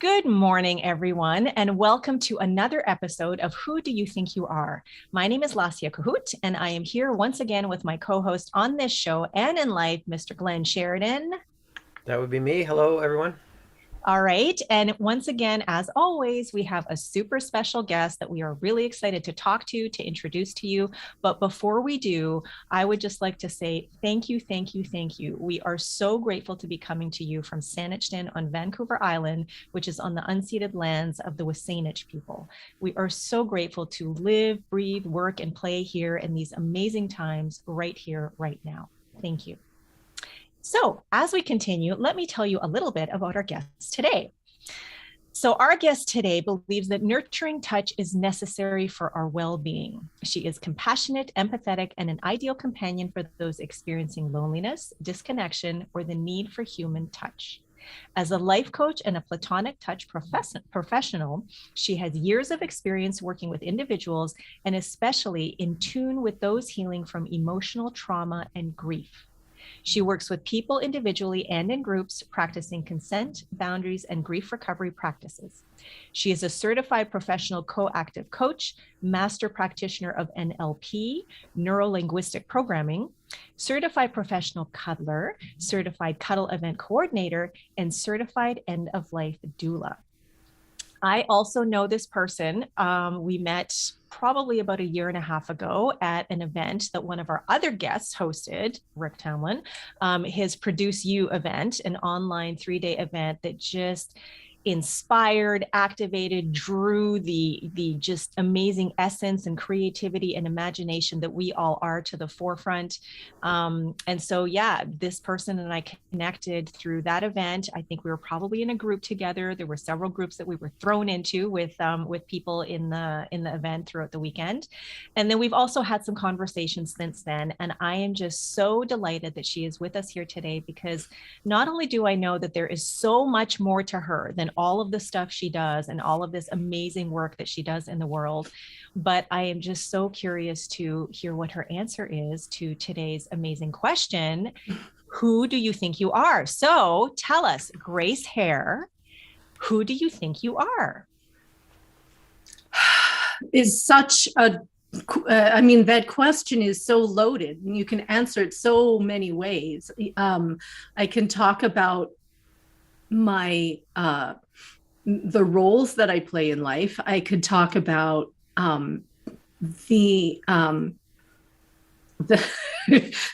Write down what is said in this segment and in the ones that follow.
Good morning, everyone, and welcome to another episode of Who Do You Think You Are? My name is Lasia Kahoot, and I am here once again with my co-host on this show and in life, Mr. Glenn Sheridan. That would be me. Hello, everyone. All right. And once again, as always, we have a super special guest that we are really excited to talk to introduce to you. But before we do, I would just like to say thank you, thank you, thank you. We are so grateful to be coming to you from Saanich on Vancouver Island, which is on the unceded lands of the Wasanich people. We are so grateful to live, breathe, work, and play here in these amazing times right here, right now. Thank you. So, as we continue, let me tell you a little bit about our guests today. So, our guest today believes that nurturing touch is necessary for our well being. She is compassionate, empathetic, and an ideal companion for those experiencing loneliness, disconnection, or the need for human touch. As a life coach and a platonic touch professional, she has years of experience working with individuals and especially in tune with those healing from emotional trauma and grief. She works with people individually and in groups, practicing consent, boundaries, and grief recovery practices. She is a certified professional coactive coach, master practitioner of NLP, neuro-linguistic programming, certified professional cuddler, certified cuddle event coordinator, and certified end-of-life doula. I also know this person. We met probably about a year and a half ago at an event that one of our other guests hosted, Rick Tamlin, his Produce You event, an online 3-day event that just inspired, activated, drew the just amazing essence and creativity and imagination that we all are to the forefront. And so, yeah, this person and I connected through that event. I think we were probably in a group together. There were several groups that we were thrown into with people in the event throughout the weekend. And then we've also had some conversations since then. And I am just so delighted that she is with us here today, because not only do I know that there is so much more to her than all of the stuff she does and all of this amazing work that she does in the world, but I am just so curious to hear what her answer is to today's amazing question. Who do you think you are? So tell us, Grace Heer, who do you think you are? Is such a that question is so loaded and you can answer it so many ways. I can talk about my the roles that I play in life. I could talk about the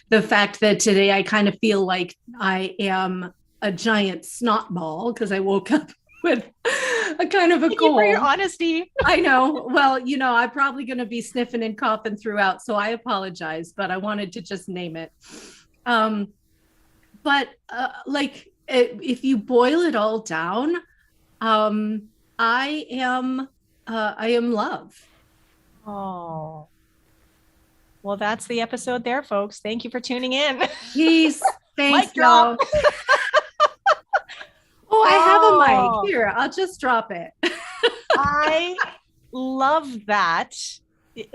the fact that today I kind of feel like I am a giant snot ball because I woke up with a kind of a Thank cold. you for your honesty. I know. Well, I'm probably going to be sniffing and coughing throughout, so I apologize, but I wanted to just name it. But if you boil it all down, I am love. Oh, well, that's the episode there, folks. Thank you for tuning in. Peace. Thanks, Mic drop. Oh, I have a mic here. I'll just drop it. I love that.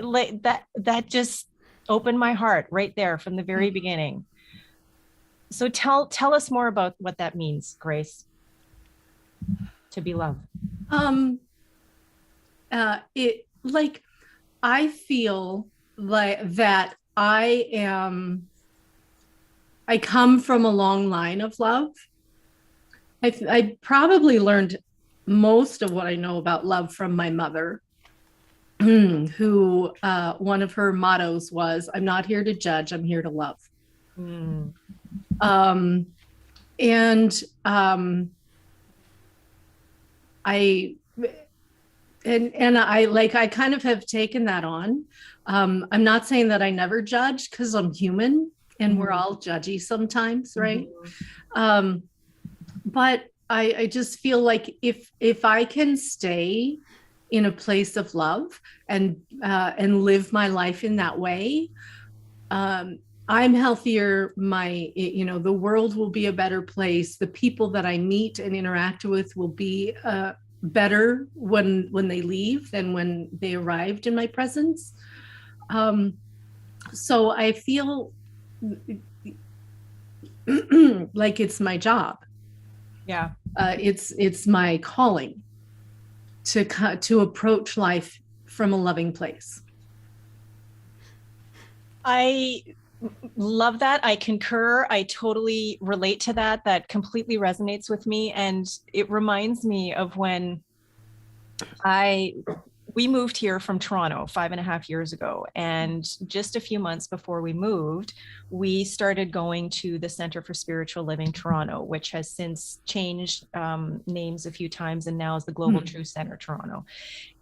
That just opened my heart right there from the very beginning. So tell us more about what that means, Grace. To be loved. I feel like that I come from a long line of love. I probably learned most of what I know about love from my mother, who one of her mottos was, "I'm not here to judge, I'm here to love." I kind of have taken that on. I'm not saying that I never judge, because I'm human and we're all judgy sometimes, right? But I just feel like if I can stay in a place of love and live my life in that way, I'm healthier. The world will be a better place. The people that I meet and interact with will be better when they leave than when they arrived in my presence. So I feel like it's my job. Yeah. It's my calling to approach life from a loving place. I love that. I concur. I totally relate to that. That completely resonates with me. And it reminds me of when I we moved here from Toronto 5.5 years ago. And just a few months before we moved, we started going to the Center for Spiritual Living Toronto, which has since changed names a few times and now is the Global Truth Center Toronto.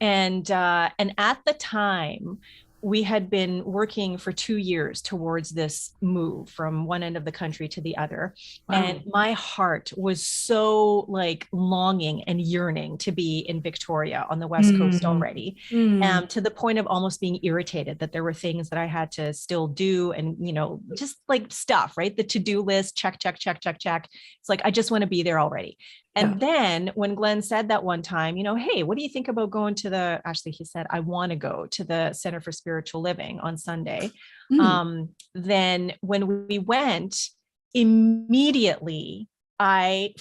And at the time, we had been working for 2 years towards this move from one end of the country to the other. Wow. And my heart was so like longing and yearning to be in Victoria on the West Coast already, to the point of almost being irritated that there were things that I had to still do. And, just like stuff, right? The to-do list, check, check, check, check, check. It's like, I just want to be there already. And then when Glenn said that one time, hey, what do you think about going to actually he said, I want to go to the Center for Spiritual Living on Sunday. Then when we went, immediately, I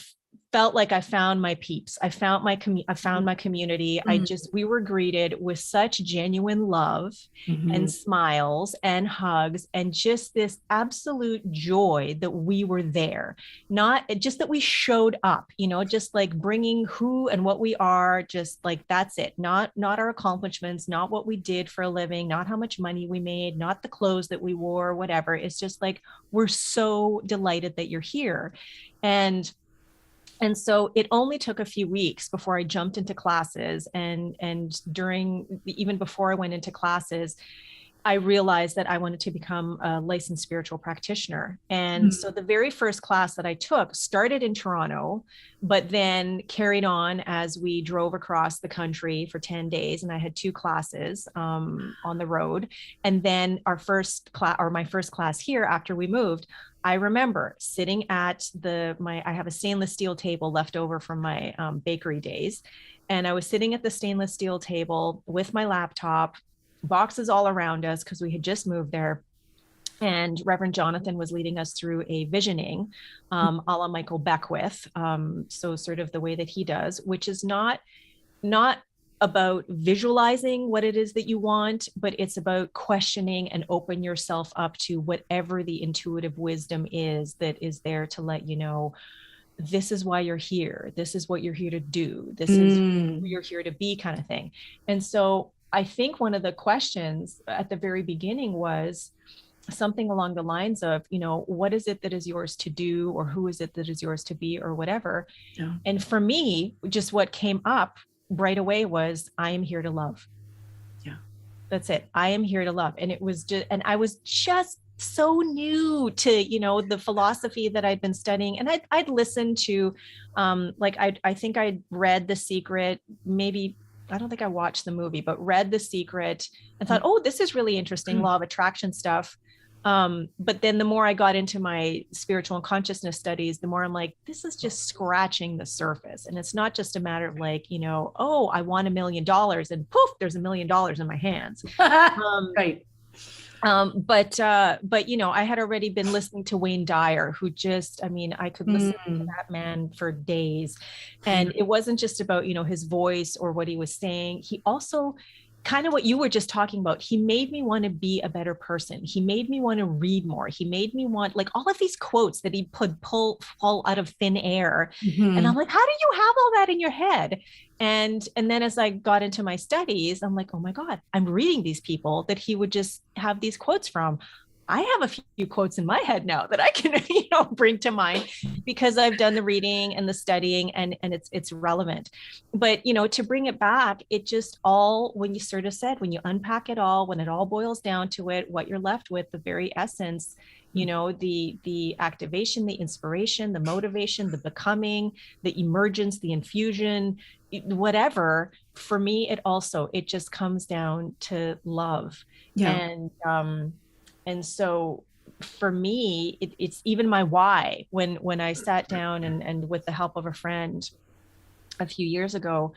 felt like I found my peeps. I found my community. We were greeted with such genuine love and smiles and hugs and just this absolute joy that we were there. Not just that we showed up, just like bringing who and what we are, just like, that's it. Not our accomplishments, not what we did for a living, not how much money we made, not the clothes that we wore, whatever. It's just like, we're so delighted that you're here. And so it only took a few weeks before I jumped into classes, and even before I went into classes, I realized that I wanted to become a licensed spiritual practitioner. And so the very first class that I took started in Toronto, but then carried on as we drove across the country for 10 days. And I had 2 classes on the road. And then my first class here after we moved, I remember sitting at I have a stainless steel table left over from my bakery days. And I was sitting at the stainless steel table with my laptop, boxes all around us because we had just moved there. And Reverend Jonathan was leading us through a visioning, a la Michael Beckwith. So sort of the way that he does, which is not about visualizing what it is that you want, but it's about questioning and open yourself up to whatever the intuitive wisdom is that is there to let you know, this is why you're here. This is what you're here to do. This is who you're here to be, kind of thing. And so I think one of the questions at the very beginning was something along the lines of, what is it that is yours to do, or who is it that is yours to be, or whatever. Yeah. And for me, just what came up right away was, I am here to love. Yeah. That's it. I am here to love. And it was just, and I was just so new to, the philosophy that I'd been studying. And I'd listened to, I think I'd read The Secret, maybe, I don't think I watched the movie, but read The Secret and thought, oh, this is really interesting, law of attraction stuff. But then the more I got into my spiritual and consciousness studies, the more I'm like, this is just scratching the surface. And it's not just a matter of like, oh, I want $1 million and poof, there's $1 million in my hands. Right. But I had already been listening to Wayne Dyer, who just, I could listen to that man for days. And it wasn't just about, his voice or what he was saying. He also, kind of what you were just talking about, he made me want to be a better person. He made me want to read more. He made me want, like, all of these quotes that he could pull out of thin air. And I'm like, how do you have all that in your head? And then as I got into my studies, I'm like, oh my God, I'm reading these people that he would just have these quotes from. I have a few quotes in my head now that I can, bring to mind because I've done the reading and the studying, and it's relevant. But, to bring it back, it just all, when you sort of said, when you unpack it all, when it all boils down to it, what you're left with, the very essence, the activation, the inspiration, the motivation, the becoming, the emergence, the infusion, whatever, for me, it just comes down to love. Yeah. And so for me, it's even my why. When I sat down and with the help of a friend a few years ago,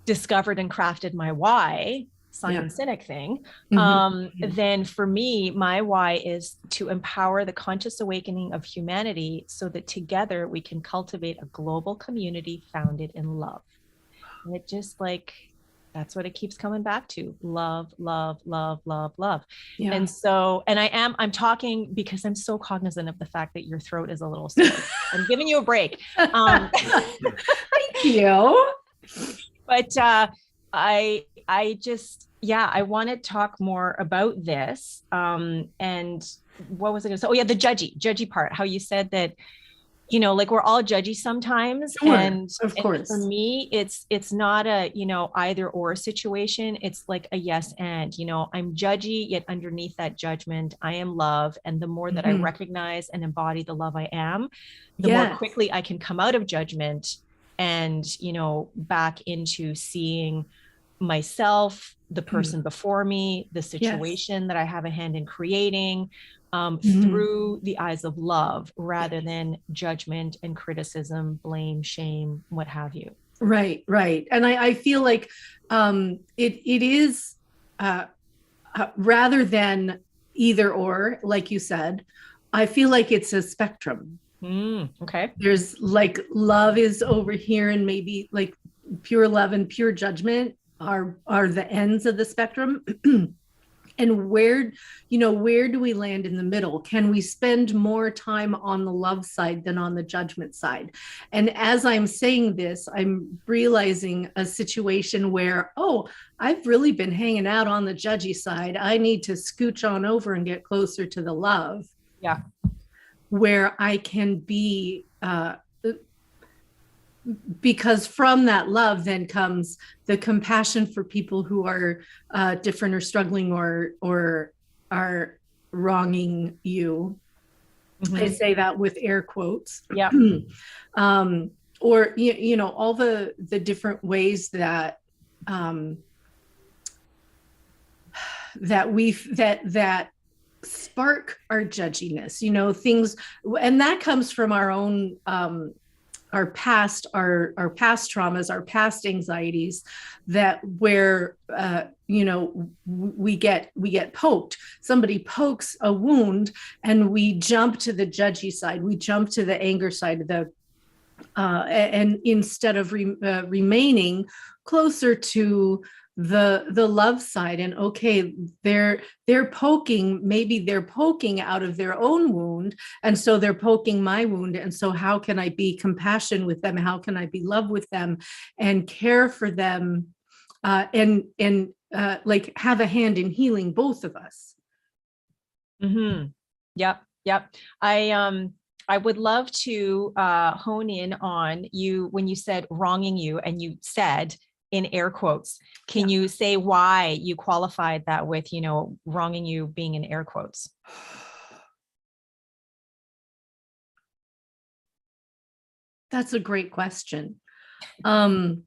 discovered and crafted my why, Simon Sinek thing, Mm-hmm. then for me, my why is to empower the conscious awakening of humanity so that together we can cultivate a global community founded in love. And it just like, that's what it keeps coming back to: love, love, love, love, love. Yeah. And so, and I'm talking because I'm so cognizant of the fact that your throat is a little sore. I'm giving you a break. Thank you. But I just, yeah, I want to talk more about this. And what was I going to say? Oh yeah, the judgy part. How you said that, you know, like we're all judgy sometimes. Sure, And of course. for me, it's not a, you know, either or situation. It's like a yes and, you know, I'm judgy, yet underneath that judgment, I am love. And the more that I recognize and embody the love I am, the more quickly I can come out of judgment and, you know, back into seeing myself, the person before me, the situation that I have a hand in creating, through the eyes of love rather than judgment and criticism, blame, shame, what have you. Right, right. And I feel like it is rather than either or, like you said, I feel like it's a spectrum. Okay. There's like love is over here, and maybe like pure love and pure judgment are the ends of the spectrum. And where, you know, where do we land in the middle? Can we spend more time on the love side than on the judgment side? And as I'm saying this, I'm realizing a situation where, oh, I've really been hanging out on the judgy side. I need to scooch on over and get closer to the love. Yeah. Where I can be, because from that love then comes the compassion for people who are different or struggling or are wronging you. I say that with air quotes. Yeah. Or you know, all the different ways that that spark our judginess, you know, things, and that comes from our own our past traumas, our past anxieties, that where you know, we get poked. Somebody pokes a wound, and we jump to the judgy side. We jump to the anger side of the and instead of remaining closer to the love side. And okay, they're poking, maybe they're poking out of their own wound, and so they're poking my wound, and so how can I be compassion with them? How can I be love with them and care for them, and like have a hand in healing both of us? Yep. I would love to hone in on you when you said wronging you, and you said in air quotes. Can you say why you qualified that with, you know, wronging you being in air quotes? That's a great question. Because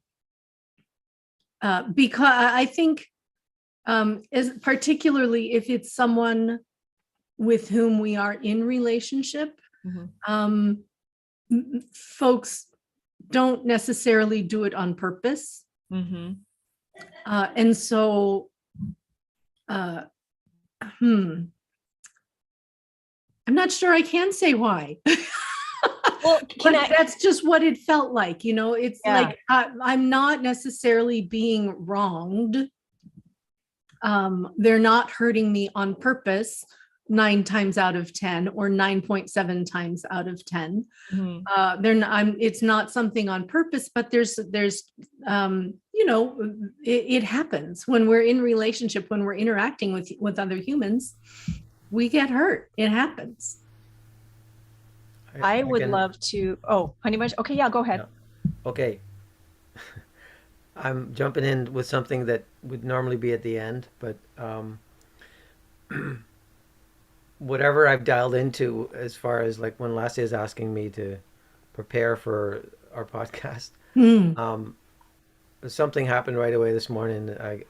I think, is particularly if it's someone with whom we are in relationship, folks don't necessarily do it on purpose. And so, I'm not sure I can say why. Well, that's just what it felt like, you know. It's like I'm not necessarily being wronged. They're not hurting me on purpose 9 times out of 10 or 9.7 times out of 10. They're not, it's not something on purpose, but there's you know, it happens when we're in relationship, when we're interacting with other humans, we get hurt. It happens. I would love to. Oh, Honey Bunch. Okay, yeah, go ahead. Okay. I'm jumping in with something that would normally be at the end, but whatever I've dialed into as far as like when Lassie is asking me to prepare for our podcast, something happened right away this morning. I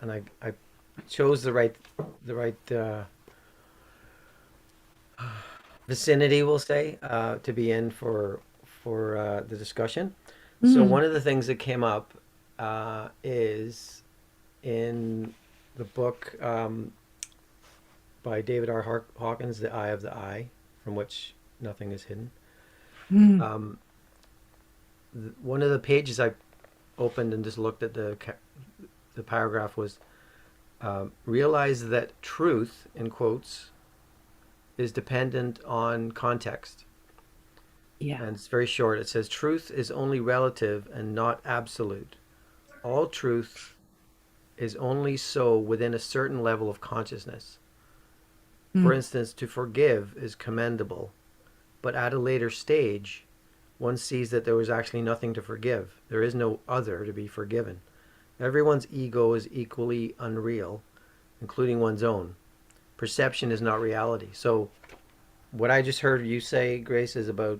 chose the right vicinity, we'll say, to be in for the discussion. So one of the things that came up is in the book by David R. Hawkins, The Eye of the Eye, from which nothing is hidden. Mm. One of the pages I opened and just looked at the paragraph was realize that truth, in quotes, is dependent on context. Yeah. And it's very short. It says, truth is only relative and not absolute. All truth is only so within a certain level of consciousness. For Mm. instance, to forgive is commendable, but at a later stage, one sees that there was actually nothing to forgive. There is no other to be forgiven. Everyone's ego is equally unreal, including one's own. Perception is not reality. So, what I just heard you say, Grace, is about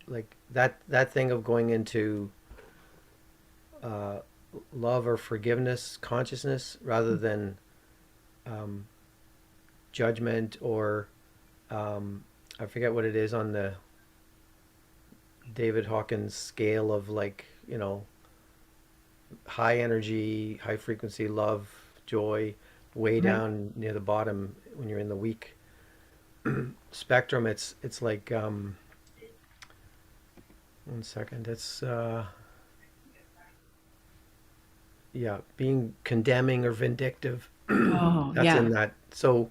like that thing of going into uh, love or forgiveness consciousness rather than judgment or I forget what it is on the David Hawkins scale of, like, high energy, high frequency love, joy, way Right. down near the bottom when you're in the weak spectrum. It's like 1 second. It's yeah, being condemning or vindictive. Oh, That's yeah. in that. So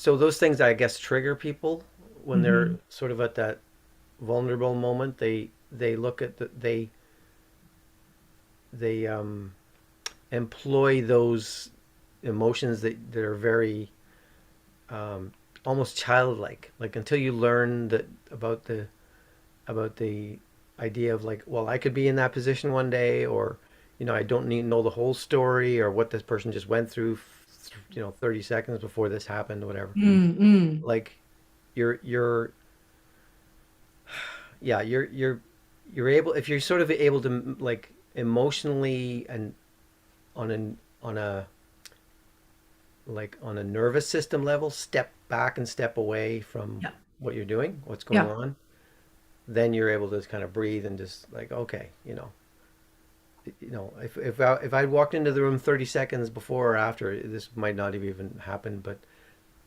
those things, I guess, trigger people when they're Hmm. sort of at that vulnerable moment. They look at they employ those emotions that are very um, almost childlike. Like, until you learn that about the idea of, like, well, I could be in that position one day, or I don't need to know the whole story or what this person just went through 30 seconds before this happened, or whatever. Mm-mm. Like, you're yeah, you're able, if you're sort of able to, like, emotionally and on a like on a nervous system level, step back and step away from Yeah. what you're doing, what's going Yeah. on, then you're able to just kind of breathe and just, like, okay, if I'd walked into the room 30 seconds before or after, this might not have even happened, but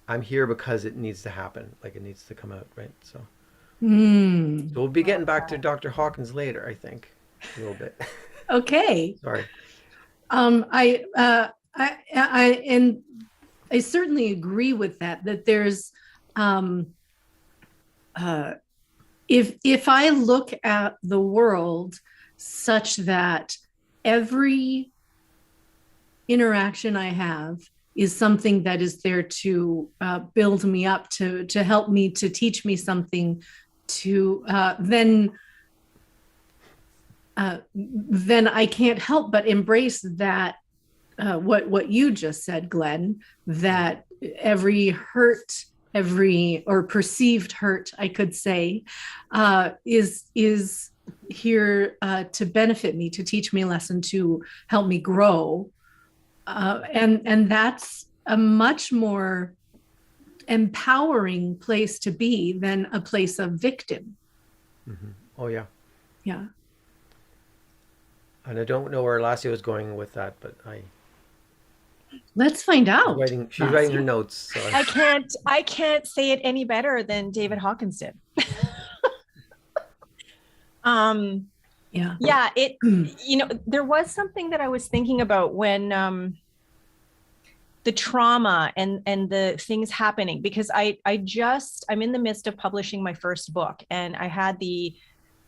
I'm here because it needs to happen, like, it needs to come out, right? So Mm. we'll be getting back to Dr. Hawkins later, I think, a little bit. Okay. Sorry. Um, I, uh, and I certainly agree with that, that there's, um, uh, if I look at the world such that every interaction I have is something that is there to build me up, to help me, to teach me something, to then I can't help but embrace that, what you just said, Glenn, that every hurt, every or perceived hurt, I could say, is here to benefit me, to teach me a lesson, to help me grow, and that's a much more empowering place to be than a place of victim. Hmm. Oh, yeah. Yeah. And I don't know where Lassie was going with that, but Let's find she's out. writing her notes. So I can't say it any better than David Hawkins did. um Yeah. yeah, there was something that I was thinking about when the trauma and the things happening, because I'm in the midst of publishing my first book, and I had the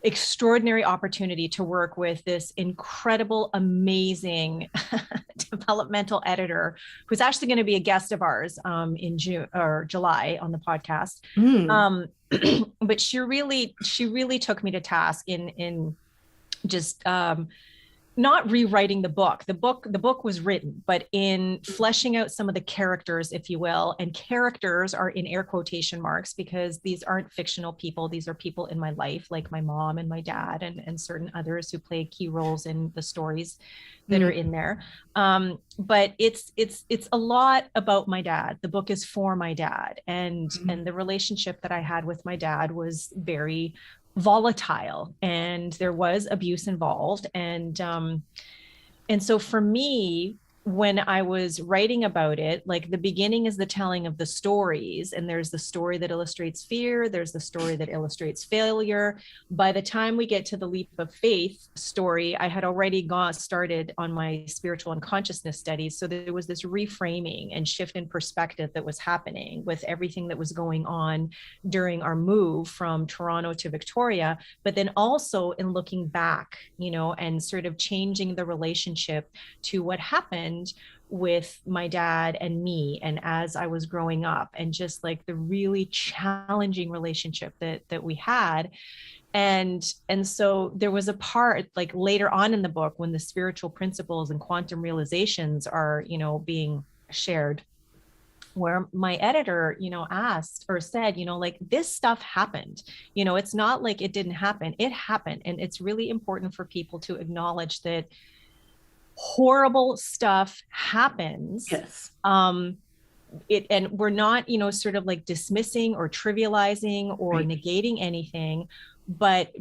extraordinary opportunity to work with this incredible, amazing developmental editor who's actually going to be a guest of ours in June or July on the podcast. Mm. But she really took me to task in just not rewriting the book. The book was written, but in fleshing out some of the characters, if you will. And characters are in air quotation marks, because these aren't fictional people. These are people in my life, like my mom and my dad, and certain others who play key roles in the stories that are in there. But it's a lot about my dad. The book is for my dad, and the relationship that I had with my dad was very volatile, and there was abuse involved. And And so for me, when I was writing about it, like the beginning is the telling of the stories, and there's the story that illustrates fear, there's the story that illustrates failure. By the time we get to the leap of faith story, I had already got started on my spiritual and consciousness studies. So there was this reframing and shift in perspective that was happening with everything that was going on during our move from Toronto to Victoria, but then also in looking back, and sort of changing the relationship to what happened with my dad and me, and as I was growing up, and just like the really challenging relationship that we had. And so there was a part like later on in the book when the spiritual principles and quantum realizations are being shared, where my editor asked or said, like, this stuff happened. It's not like it didn't happen, it happened. And it's really important for people to acknowledge that horrible stuff happens. Yes. And we're not sort of like dismissing or trivializing or Right. negating anything, but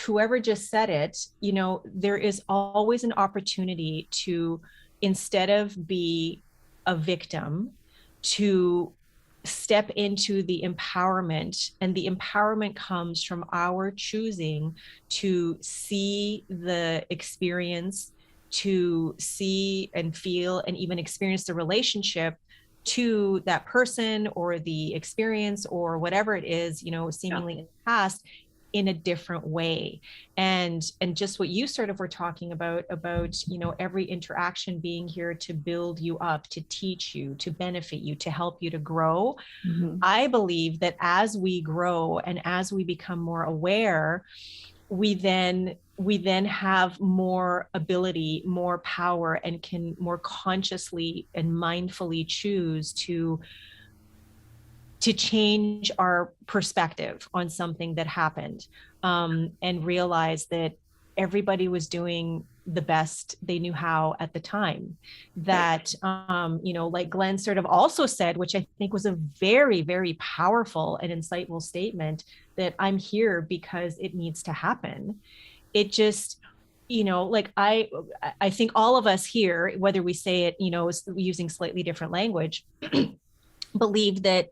whoever just said it, there is always an opportunity to, instead of be a victim, to step into the empowerment. And the empowerment comes from our choosing to see the experience, to see and feel and even experience the relationship to that person or the experience or whatever it is, seemingly in the past, in a different way. And just what you sort of were talking about every interaction being here to build you up, to teach you, to benefit you, to help you to grow. Mm-hmm. I believe that as we grow and as we become more aware, we then have more ability, more power, and can more consciously and mindfully choose to change our perspective on something that happened, and realize that everybody was doing the best they knew how at the time. That, like Glenn sort of also said, which I think was a very, very powerful and insightful statement, that I'm here because it needs to happen. It just, like I think all of us here, whether we say it, using slightly different language, believe that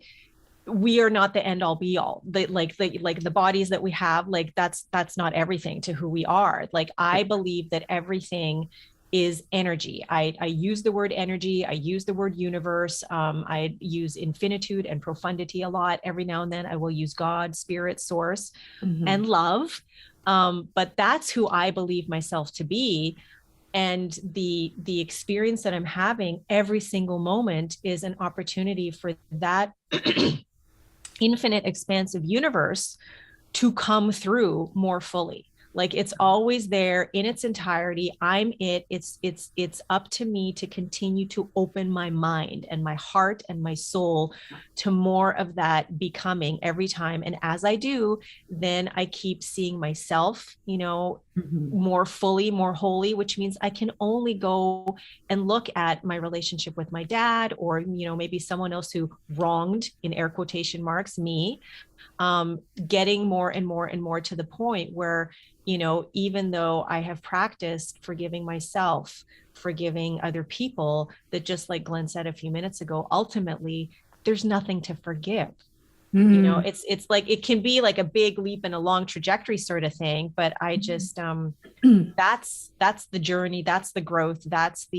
we are not the end all be all. The bodies that we have, like that's not everything to who we are. Like I believe that everything is energy. I use the word energy. I use the word universe. I use infinitude and profundity a lot. Every now and then I will use God, spirit, source, Mm-hmm. and love. But that's who I believe myself to be. And the experience that I'm having every single moment is an opportunity for that infinite expansive universe to come through more fully. Like it's always there in its entirety. I'm it. It's up to me to continue to open my mind and my heart and my soul to more of that becoming every time. And as I do, then I keep seeing myself, more fully, more wholly, which means I can only go and look at my relationship with my dad, or, maybe someone else who wronged, in air quotation marks, me, getting more and more and more to the point where, even though I have practiced forgiving myself, forgiving other people, that just like Glenn said a few minutes ago, ultimately there's nothing to forgive. Mm-hmm. It's like, it can be like a big leap and a long trajectory sort of thing, but I just, that's the journey, that's the growth, that's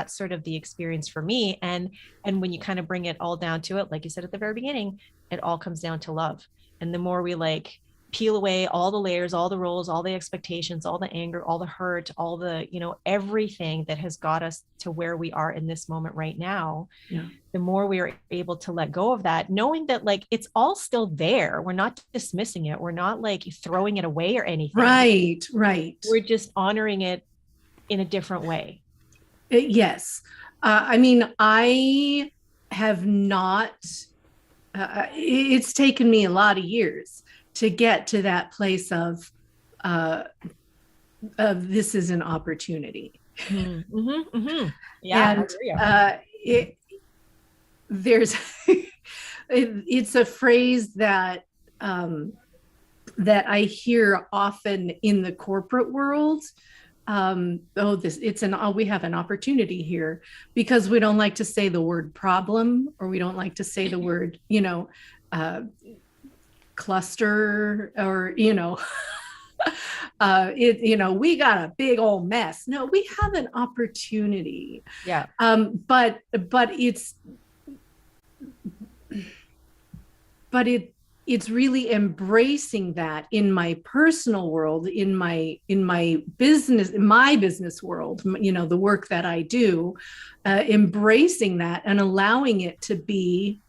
sort of the experience for me. And when you kind of bring it all down to it, like you said at the very beginning, it all comes down to love. And the more we like peel away all the layers, all the roles, all the expectations, all the anger, all the hurt, all the, everything that has got us to where we are in this moment right now, Yeah. the more we are able to let go of that, knowing that like it's all still there. We're not dismissing it. We're not like throwing it away or anything. Right. We're just honoring it in a different way. Yes. I mean, I have not, it's taken me a lot of years to get to that place of this is an opportunity. Mm-hmm, mm-hmm. Yeah. And there's, it's a phrase that that I hear often in the corporate world. oh, we have an opportunity here, because we don't like to say the word problem, or we don't like to say the word, uh, cluster, or, we got a big old mess. No, we have an opportunity. Yeah. But it's really embracing that in my personal world, in my business world, the work that I do, embracing that and allowing it to be,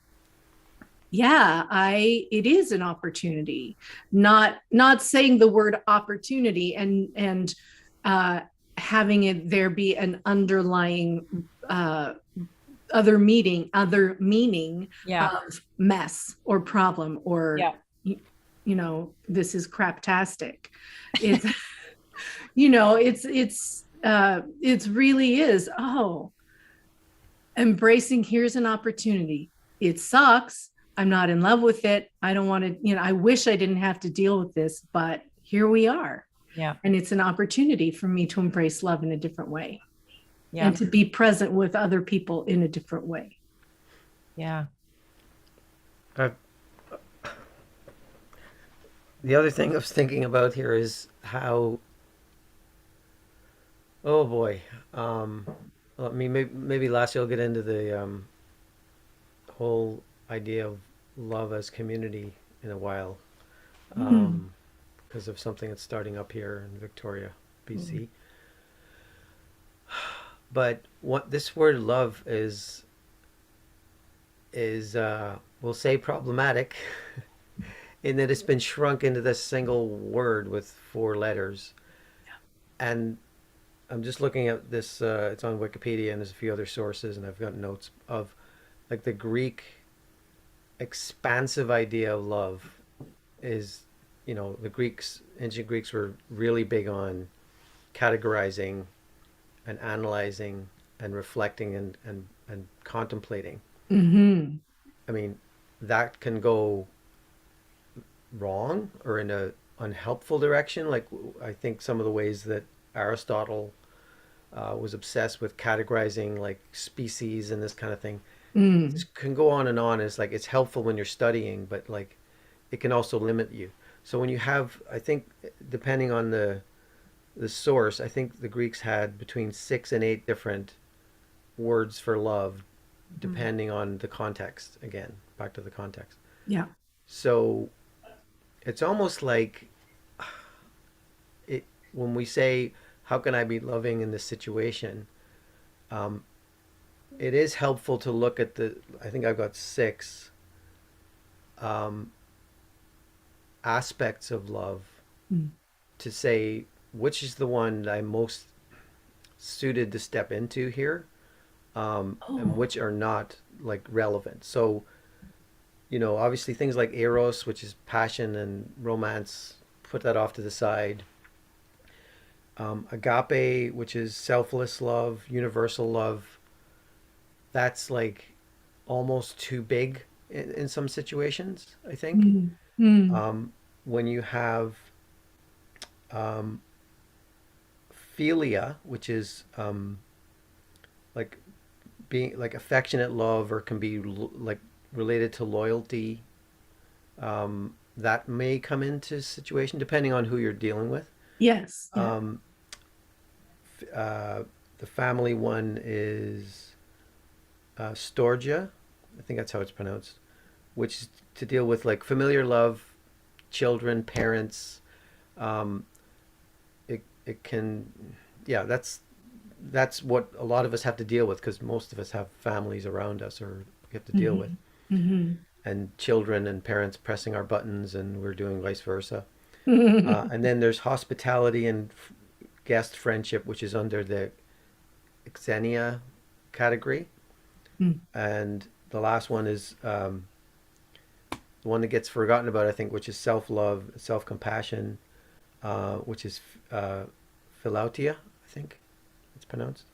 it is an opportunity, not saying the word opportunity and having it there be an underlying other meaning Yeah. of mess or problem, or Yeah. this is craptastic. It's it's really is, embracing, here's an opportunity. It sucks, I'm not in love with it, I don't want to, I wish I didn't have to deal with this, but here we are. Yeah. And it's an opportunity for me to embrace love in a different way. Yeah. And to be present with other people in a different way. Yeah. Uh, the other thing I was thinking about here is how, oh boy, well, I mean, maybe last year I'll get into the whole idea of love as community in a while, Mm. because of something that's starting up here in Victoria, BC. But what this word love is we'll say problematic in that it's been shrunk into this single word with four letters. And I'm just looking at this. It's on Wikipedia, and there's a few other sources, and I've got notes of like the Greek expansive idea of love is, the ancient Greeks were really big on categorizing and analyzing and reflecting and contemplating. Mm-hmm. I mean, that can go wrong or in a unhelpful direction. Like I think some of the ways that Aristotle was obsessed with categorizing like species and this kind of thing. Mm. This can go on and on. It's like it's helpful when you're studying, but like it can also limit you. So when you have, I think, depending on the source, I think the Greeks had between 6 and 8 different words for love, Mhm. depending on the context. Again, back to the context. Yeah. So it's almost like it when we say, "How can I be loving in this situation?" Um, it is helpful to look at the. I think I've got 6 um, aspects of love Mm. to say which is the one that I'm most suited to step into here, and Oh. which are not like relevant. So, obviously things like eros, which is passion and romance, put that off to the side. Agape, which is selfless love, universal love, that's like almost too big in some situations, I think. Mm. Mm. When you have um, philia, which is like being like affectionate love, or can be like related to loyalty, that may come into situation depending on who you're dealing with. Yes. Yeah. Um, uh, the family one is storgia, I think that's how it's pronounced, which is to deal with like familiar love, children, parents. Um, it can, yeah, that's what a lot of us have to deal with because most of us have families around us or we have to deal with, Mm-hmm. Mm-hmm. and children and parents pressing our buttons, and we're doing vice versa. And then there's hospitality and guest friendship, which is under the Xenia category. Mm. And the last one is the one that gets forgotten about, I think, which is self love, self compassion, which is philautia, I think it's pronounced.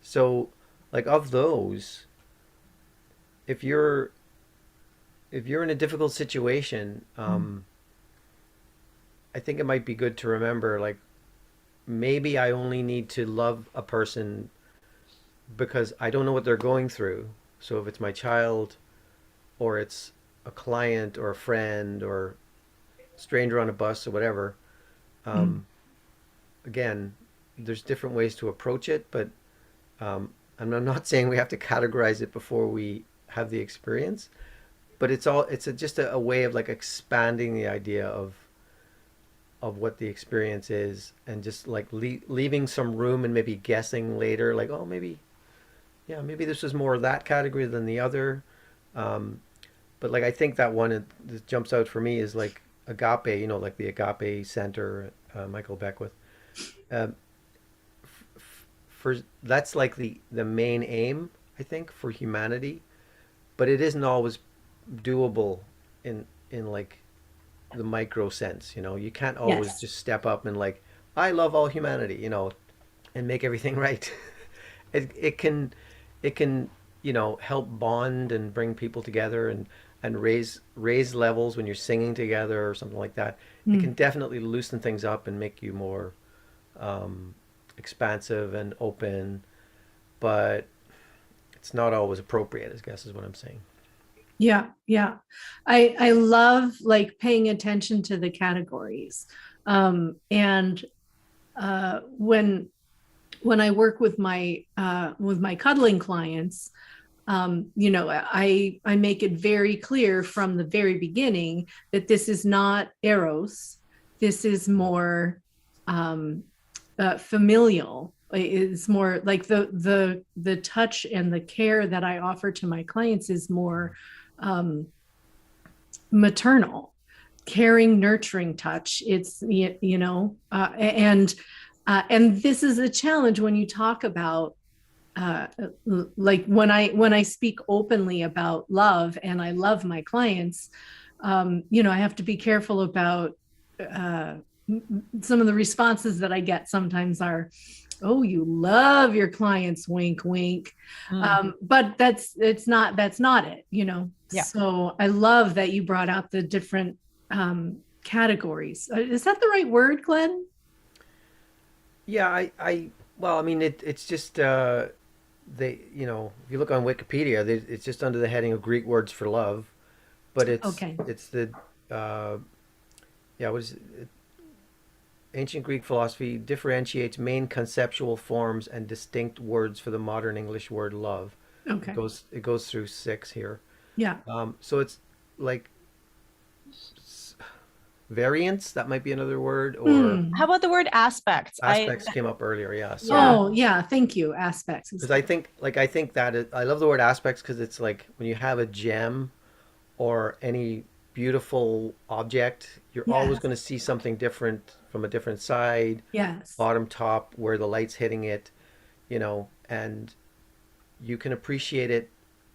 So, like of those, if you're in a difficult situation, I think it might be good to remember, like maybe I only need to love a person because I don't know what they're going through. So if it's my child or it's a client or a friend or stranger on a bus or whatever, Mm. um, again, there's different ways to approach it, but and I'm not saying we have to categorize it before we have the experience, but just a way of like expanding the idea of what the experience is and just like leaving some room and maybe guessing later, like, oh, maybe, yeah, maybe this was more that category than the other. Um, but like, I think that one that jumps out for me is like agape, like the Agape Center, Michael Beckwith. Um, for That's like the main aim, I think, for humanity, but it isn't always doable in like the micro sense. You can't always Yes. just step up and like, I love all humanity, and make everything right. It can help bond and bring people together and raise levels when you're singing together or something like that. It can Mm. definitely loosen things up and make you more um, expansive and open, but it's not always appropriate, I guess is what I'm saying. Yeah, yeah. I love like paying attention to the categories. And when I work with my cuddling clients, I make it very clear from the very beginning that this is not eros. This is more um, familial. It's more like the touch and the care that I offer to my clients is more um, maternal, caring, nurturing touch. It's and this is a challenge when you talk about uh, like when I speak openly about love and I love my clients, I have to be careful about uh, some of the responses that I get sometimes are, oh, you love your clients, wink, wink. Mm. But that's not it. Yeah. So I love that you brought out the different categories. Is that the right word, Glenn? Yeah, well, I mean, it's just if you look on Wikipedia, it's just under the heading of Greek words for love, but Okay. it's the uh, yeah, what is it? Ancient Greek philosophy differentiates main conceptual forms and distinct words for the modern English word love. It Okay. goes it goes through six here. Yeah. So it's like variants, that might be another word, or How Hmm. about the word aspects? aspects came up earlier. Yeah, so Yeah. Oh, yeah. Thank you. Aspects is because I good. think I think I love the word aspects because it's like when you have a gem or any beautiful object, you're always Yes. going to see something different from a different side, Yes. bottom, top, where the light's hitting it, and you can appreciate it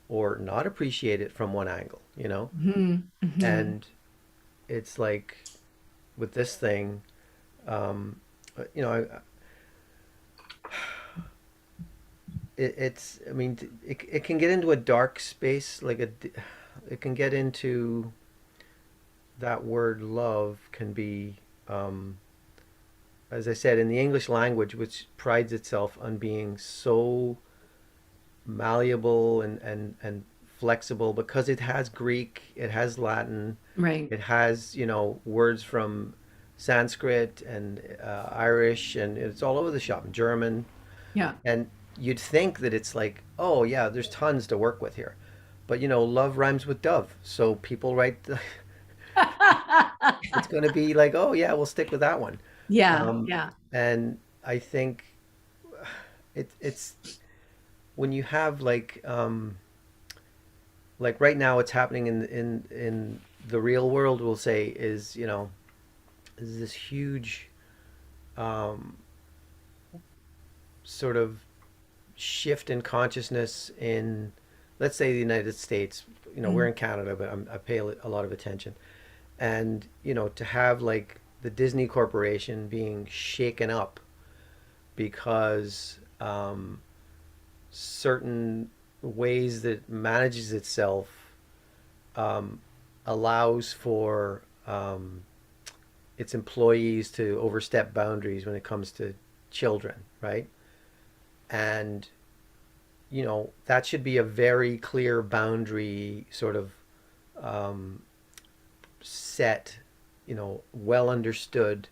or not appreciate it from one angle. Hmm. Hmm. And it's like with this thing, um, you know, it's, I mean, it can get into a dark space, it can get into that word love can be, um, as I said, in the English language, which prides itself on being so malleable and flexible because it has Greek, it has Latin, Right. it has, words from Sanskrit and Irish, and it's all over the shop, German. Yeah. And you'd think that it's like, oh, yeah, there's tons to work with here. But, love rhymes with dove. So people write, it's going to be like, oh, yeah, we'll stick with that one. Yeah. Um, Yeah. and I think it's when you have like right now, what's happening in the real world, we'll say, is this huge um, sort of shift in consciousness in, let's say, the United States. We're Mm. in Canada, but I pay a lot of attention. And, to have like the Disney Corporation being shaken up because certain ways that it manages itself um, allows for its employees to overstep boundaries when it comes to children, right? And that should be a very clear boundary, sort of um, set, well understood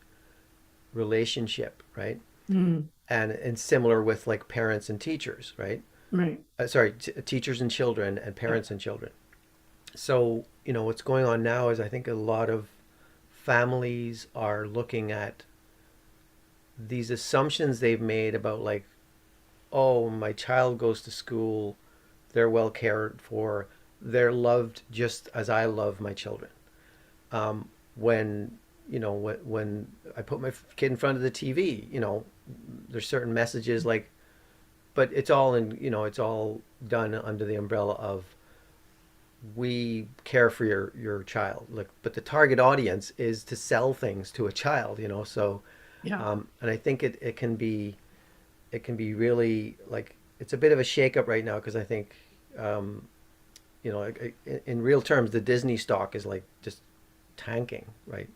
relationship, right? Mm, And similar with like parents and teachers, right? right. Sorry, teachers and children and Yeah. parents and children. So, what's going on now is I think a lot of families are looking at these assumptions they've made about, like, oh, my child goes to school, they're well cared for, they're loved just as I love my children. When when I put my kid in front of the TV, there's certain messages like, but it's all it's all done under the umbrella of we care for your child. Like, but the target audience is to sell things to a child, so Yeah. and I think it can be really, like, it's a bit of a shakeup right now because I think um, in real terms the Disney stock is like just tanking, right?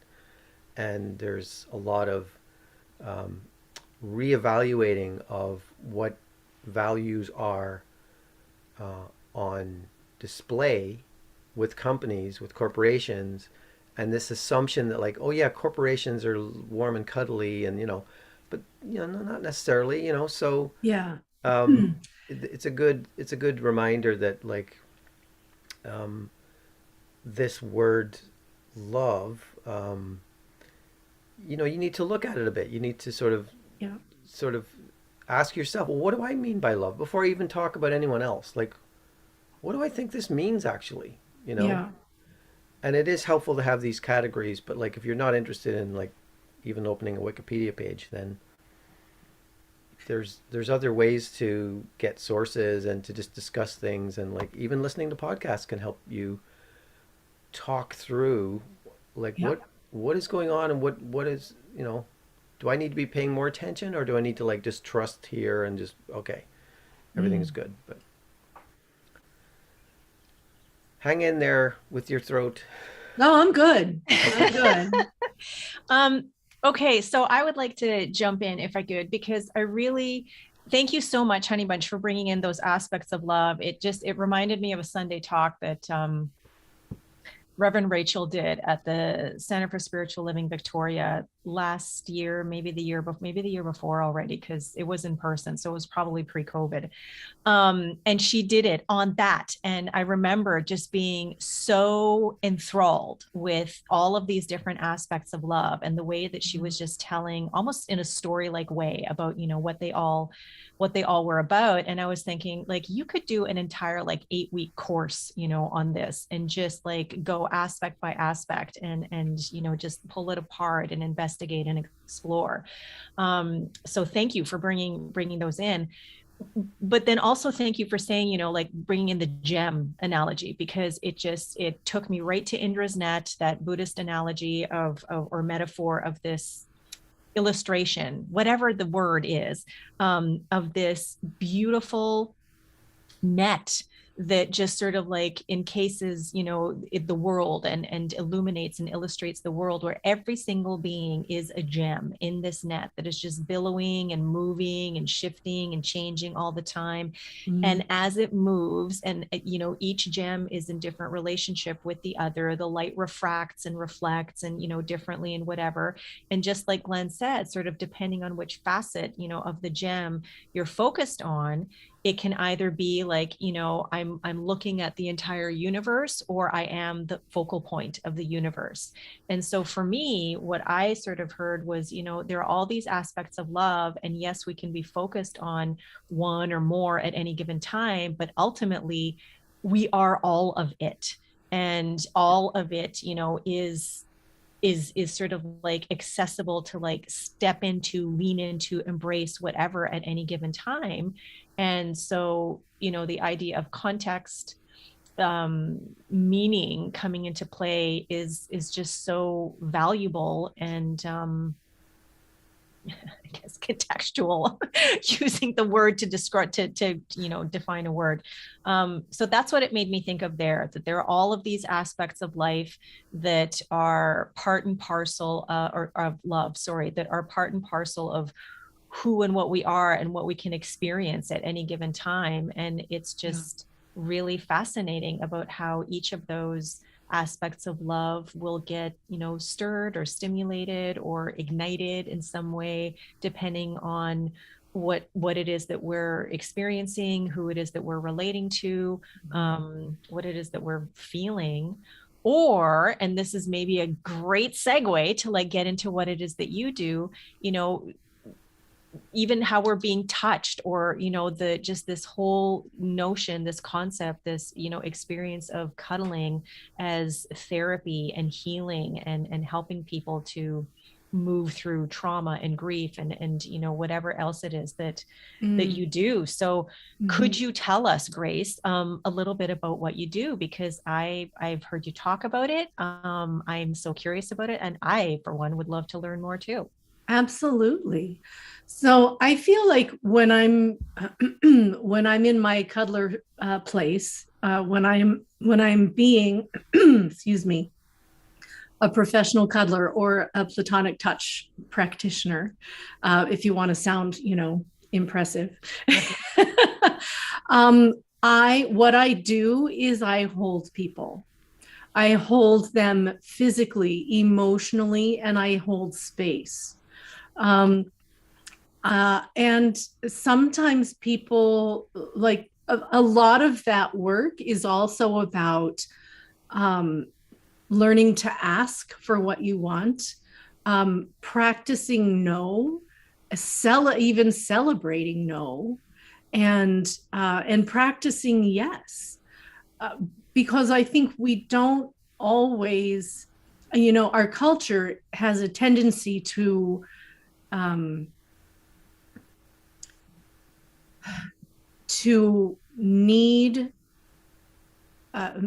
And there's a lot of um, reevaluating of what values are on display with companies, with corporations, and this assumption that, like, oh yeah, corporations are warm and cuddly, and but no, not necessarily, so Yeah. um, Mm. it's a good reminder that, like, um, this word love, you need to look at it a bit. You need to Yeah. sort of ask yourself, well, what do I mean by love before I even talk about anyone else? Like, what do I think this means actually? You know? Yeah. And it is helpful to have these categories, but, like, if you're not interested in, like, even opening a Wikipedia page, then there's other ways to get sources and to just discuss things, and, like, even listening to podcasts can help you talk through, like, Yeah. what is going on, and what is, do I need to be paying more attention, or do I need to, like, just trust here and just, okay, everything is Mm. good. But hang in there with your throat. No, I'm good. I'm good. Um, okay, so I would like to jump in if I could, because I really thank you so much, Honey Bunch, for bringing in those aspects of love. It reminded me of a Sunday talk that Reverend Rachel did at the Center for Spiritual Living Victoria last year, maybe the year before already, because it was in person, so it was probably pre-COVID. And she did it on that. And I remember just being so enthralled with all of these different aspects of love and the way that she was just telling almost in a story like way about, what they all were about. And I was thinking, like, you could do an entire like 8-week course, on this, and just like go aspect by aspect, and just pull it apart and investigate and explore. So thank you for bringing those in, but then also thank you for saying, like bringing in the gem analogy, because it took me right to Indra's net, that Buddhist analogy of or metaphor of this illustration, whatever the word is, of this beautiful net that just sort of like encases, the world, and illuminates and illustrates the world, where every single being is a gem in this net that is just billowing and moving and shifting and changing all the time. Mm. And as it moves, and each gem is in different relationship with the other, the light refracts and reflects, and differently and whatever. And just like Glenn said, sort of depending on which facet of the gem you're focused on, it can either be like, I'm looking at the entire universe, or I am the focal point of the universe. And so for me, what I sort of heard was, there are all these aspects of love, and yes, we can be focused on one or more at any given time, but ultimately we are all of it. And all of it, is sort of like accessible to like step into, lean into, embrace whatever at any given time. And so, the idea of context, meaning coming into play is just so valuable, and I guess contextual, using the word to describe, to define a word. So that's what it made me think of there, that there are all of these aspects of life that are part and parcel, or of love, sorry, that are part and parcel of who and what we are and what we can experience at any given time. And it's Yeah. just really fascinating about how each of those aspects of love will get, stirred or stimulated or ignited in some way, depending on what it is that we're experiencing, who it is that we're relating to, what it is that we're feeling. Or, and this is maybe a great segue to like get into what it is that you do, even how we're being touched, or the just this whole notion, this concept, this experience of cuddling as therapy and healing, and helping people to move through trauma and grief, and whatever else it is that you do. So could you tell us, Grace, a little bit about what you do? Because I've heard you talk about it. I'm so curious about it, and I, for one, would love to learn more too. Absolutely. So I feel like when I'm when I'm in my cuddler place, when I'm being excuse me, a professional cuddler or a platonic touch practitioner, if you want to sound, impressive. What I do is I hold people. I hold them physically, emotionally, and I hold space. And sometimes people, like a lot of that work is also about learning to ask for what you want, practicing no, even celebrating no, and practicing yes, because I think we don't always, our culture has a tendency to need, how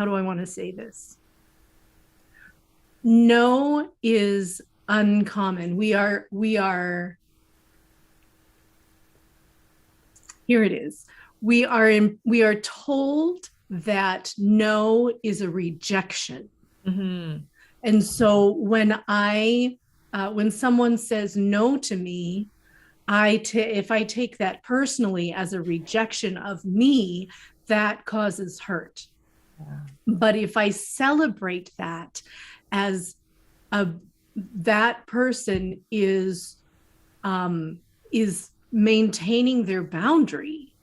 do I want to say this? No is uncommon. We are, here it is. We are told that no is a rejection. Mm-hmm. And so when someone says no to me, if I take that personally as a rejection of me, that causes hurt. Yeah. But if I celebrate that as that person is maintaining their boundary,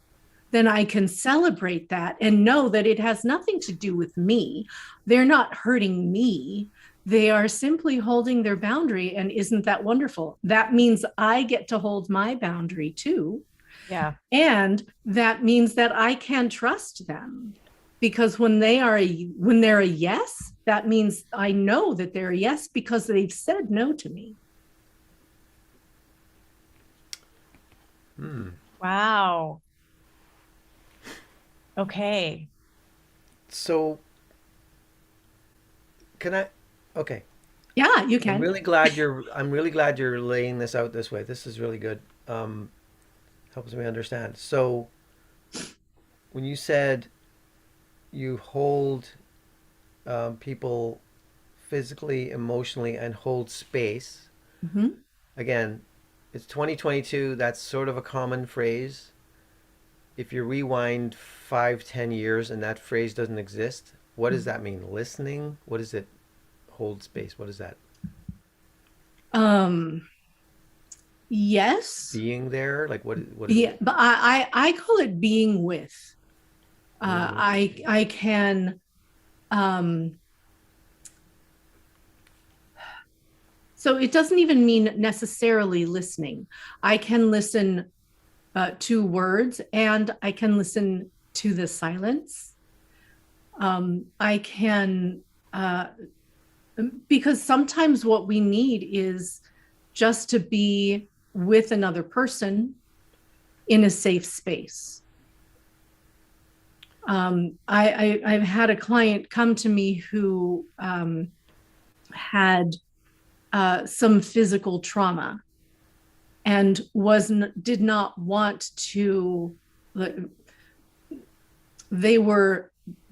then I can celebrate that and know that it has nothing to do with me. They're not hurting me. They are simply holding their boundary. And isn't that wonderful? That means I get to hold my boundary too. Yeah. And that means that I can trust them, because when they're a yes, that means I know that they're a yes because they've said no to me. Wow. Okay. So can I? Okay. Yeah, you can. I'm really glad you're laying this out this way. This is really good. Helps me understand. So when you said you hold people physically, emotionally, and hold space, again, it's 2022. That's sort of a common phrase. If you rewind 5, 10 years and that phrase doesn't exist, what does that mean? Listening? What is it? Hold space. What is that? Yes. Being there? Like what is Yeah, it? but I call it being with. I can so it doesn't even mean necessarily listening. I can listen to words, and I can listen to the silence. I can, because sometimes what we need is just to be with another person in a safe space. I've had a client come to me who had some physical trauma and did not want to. They were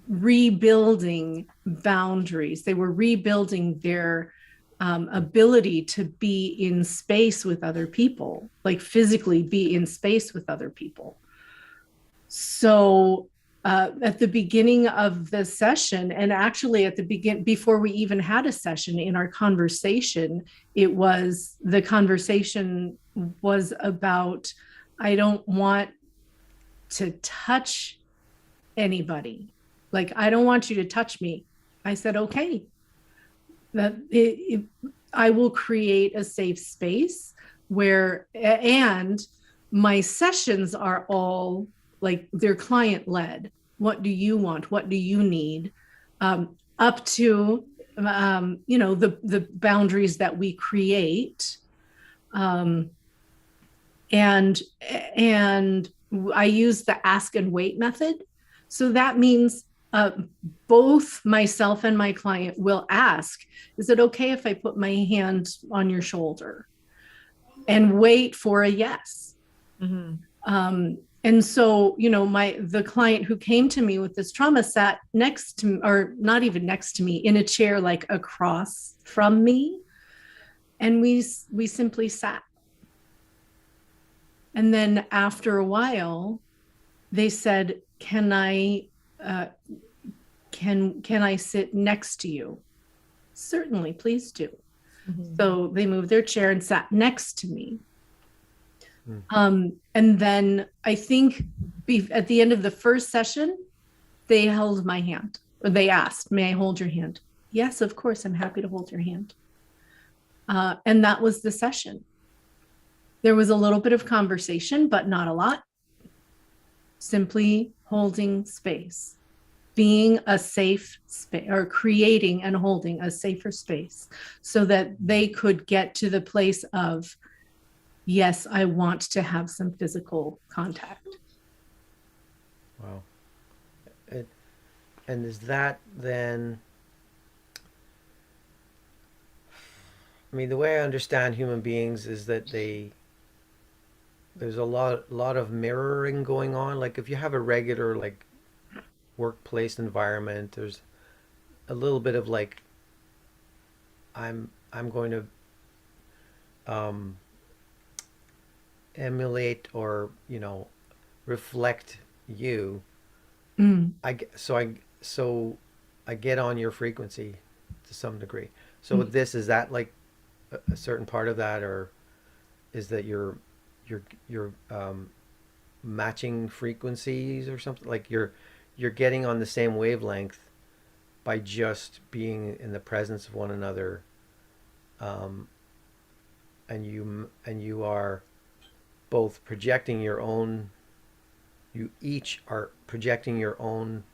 rebuilding boundaries. They were rebuilding their ability to be in space with other people, like physically be in space with other people. So at the beginning of the session, and actually at the begin, before we even had a session, in our conversation, the conversation was about, I don't want to touch anybody. Like, I don't want you to touch me. I said, okay, I will create a safe space where, and my sessions are all like, they're client led. What do you want? What do you need? Up to, the boundaries that we create. And I use the ask and wait method. So that means both myself and my client will ask, is it okay if I put my hand on your shoulder? And wait for a yes. Mm-hmm. And so, the client who came to me with this trauma sat next to me, or not even next to me, in a chair like across from me. And we simply sat. And then after a while, they said, can I sit next to you? Certainly, please do. Mm-hmm. So they moved their chair and sat next to me. And then I think at the end of the first session, they held my hand, or they asked, may I hold your hand? Yes, of course, I'm happy to hold your hand. And that was the session. There was a little bit of conversation, but not a lot. Simply holding space, being a safe space, or creating and holding a safer space, so that they could get to the place of, yes, I want to have some physical contact. Wow. And is that then, I mean, the way I understand human beings is that there's a lot of mirroring going on. Like if you have a regular like workplace environment, there's a little bit of like, I'm going to emulate or reflect you. So I get on your frequency to some degree. So with this, is that like a certain part of that, or is that you're matching frequencies or something? Like you're getting on the same wavelength by just being in the presence of one another, and you are both projecting your own. You each are projecting your own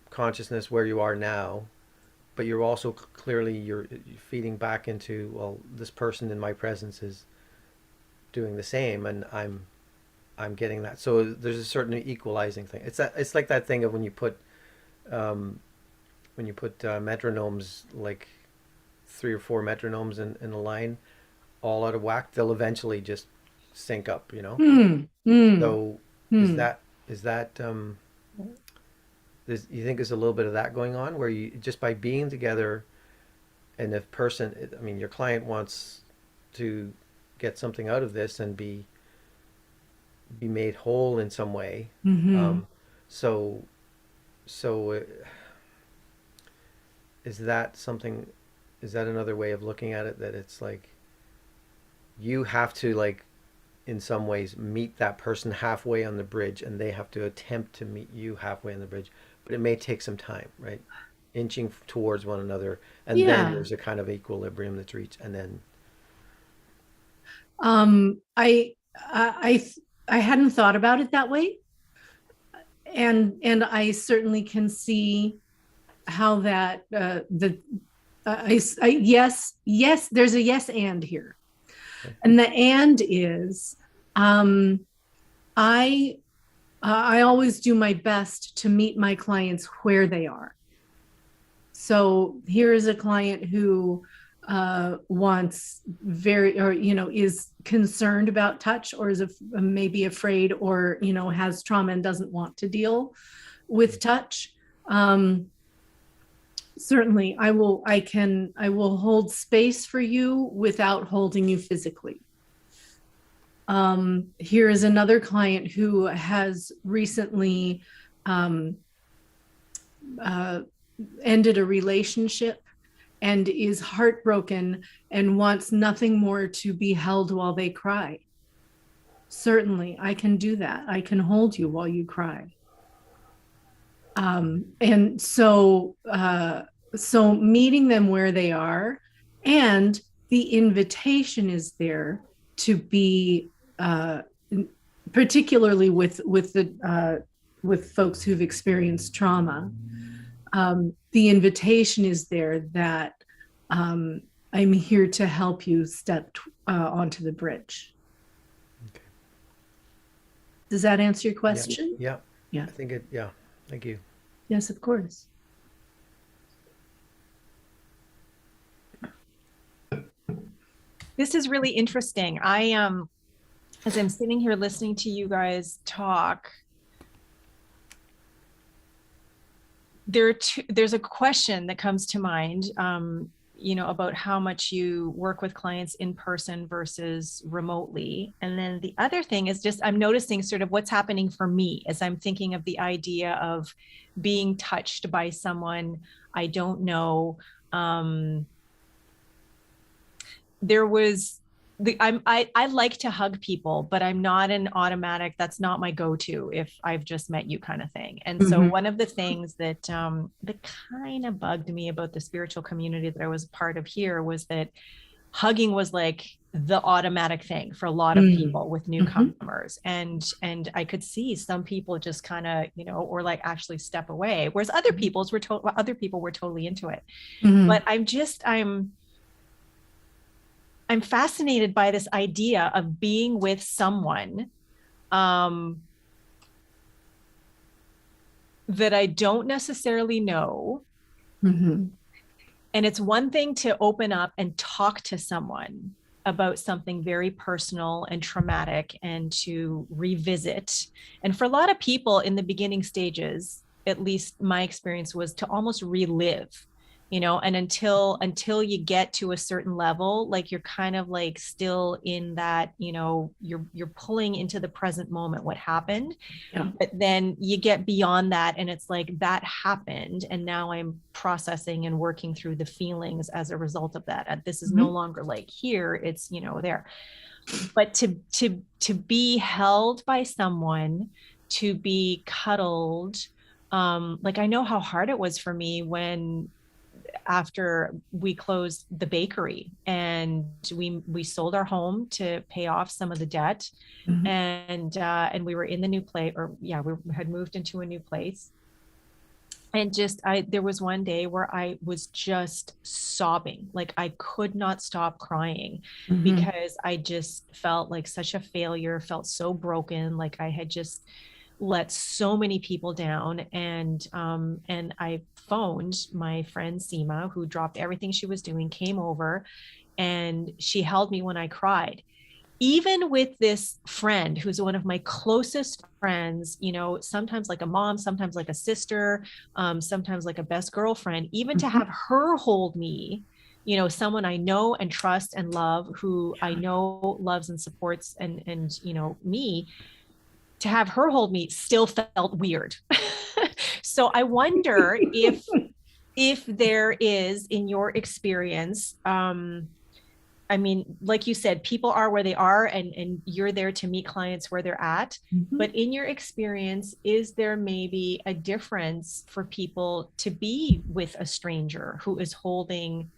consciousness where you are now, but you're also clearly you're feeding back into, well, this person in my presence is doing the same, and I'm getting that. So there's a certain equalizing thing. It's like that thing of when you put metronomes, like 3 or 4 metronomes in a line, all out of whack, they'll eventually just sync up, So is that you think there's a little bit of that going on, where you just by being together, and if person, I mean, your client wants to get something out of this and be made whole in some way. Mm-hmm. So is that something? Is that another way of looking at it? That it's like you have to, like, in some ways meet that person halfway on the bridge, and they have to attempt to meet you halfway on the bridge, but it may take some time, right? Inching towards one another, and then there's a kind of equilibrium that's reached, and then I hadn't thought about it that way, and I certainly can see how that yes, there's a yes and here. Okay. And the and is I always do my best to meet my clients where they are. So here is a client who wants is concerned about touch, or is maybe afraid, or has trauma and doesn't want to deal with touch. Certainly, I will hold space for you without holding you physically. Here is another client who has recently ended a relationship and is heartbroken and wants nothing more to be held while they cry. Certainly, I can do that. I can hold you while you cry. And so meeting them where they are, and the invitation is there to be, particularly with folks who've experienced trauma. The invitation is there that I'm here to help you step onto the bridge. Okay. Does that answer your question? Yeah. Yeah. I think it. Yeah. Thank you. Yes, of course. This is really interesting. As I'm sitting here listening to you guys talk, there's a question that comes to mind, about how much you work with clients in person versus remotely. And then the other thing is just, I'm noticing sort of what's happening for me as I'm thinking of the idea of being touched by someone I don't know. There was I like to hug people, but I'm not an automatic, that's not my go-to if I've just met you kind of thing. And so one of the things that that kind of bugged me about the spiritual community that I was a part of here was that hugging was like the automatic thing for a lot of people with newcomers. And I could see some people just kind of, or like actually step away, whereas other people were totally into it. But I'm fascinated by this idea of being with someone that I don't necessarily know. And it's one thing to open up and talk to someone about something very personal and traumatic and to revisit. And for a lot of people in the beginning stages, at least my experience was to almost relive, and until you get to a certain level, like you're kind of like still in that, you're pulling into the present moment what happened. Yeah. But then you get beyond that and it's like that happened and now I'm processing and working through the feelings as a result of that. And this is no longer like here, it's there. But to be held by someone, to be cuddled, like I know how hard it was for me when after we closed the bakery and we sold our home to pay off some of the debt. And we were in the new place, we had moved into a new place. And there was one day where I was just sobbing, like I could not stop crying because I just felt like such a failure, felt so broken, like I had just let so many people down. And I phoned my friend Seema, who dropped everything she was doing, came over, and she held me when I cried. Even with this friend who's one of my closest friends, sometimes like a mom, sometimes like a sister, sometimes like a best girlfriend, even to have her hold me, someone I know and trust and love, who I know loves and supports and me, to have her hold me still felt weird. So I wonder if there is, in your experience, like you said, people are where they are and you're there to meet clients where they're at. But in your experience, is there maybe a difference for people to be with a stranger who is holding,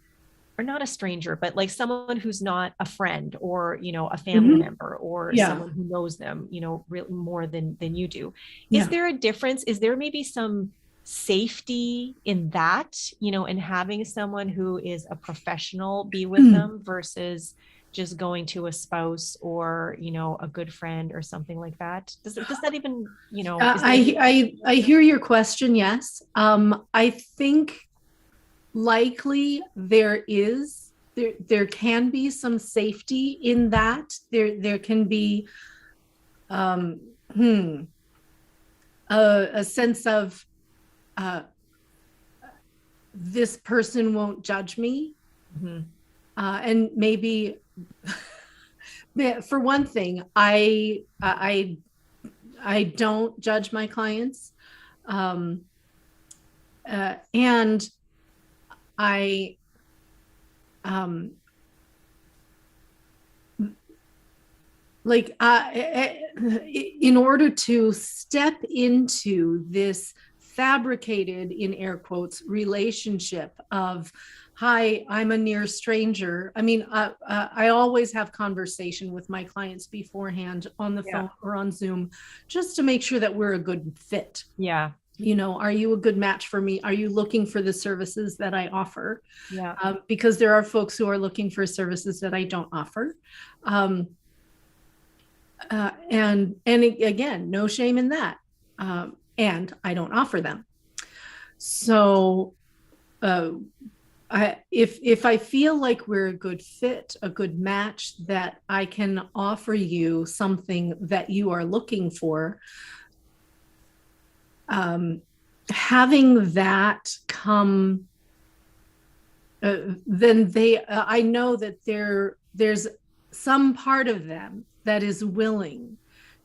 or not a stranger, but like someone who's not a friend or, a family member or someone who knows them, more than you do. Is there a difference? Is there maybe some safety in that, in having someone who is a professional be with them versus just going to a spouse or, a good friend or something like that? Does that even, I hear your question. Yes. I think likely there can be some safety in that. There can be a sense of this person won't judge me. Mm-hmm. And maybe for one thing, I don't judge my clients. Um, and I, um, like, in order to step into this fabricated, in air quotes, relationship of, hi, I'm a near stranger. I mean, I always have conversation with my clients beforehand on the phone or on Zoom, just to make sure that we're a good fit. Yeah. You know, are you a good match for me? Are you looking for the services that I offer? Yeah. Because there are folks who are looking for services that I don't offer. And again, no shame in that. And I don't offer them. So if I feel like we're a good fit, a good match, that I can offer you something that you are looking for, having that come, then I know that there's some part of them that is willing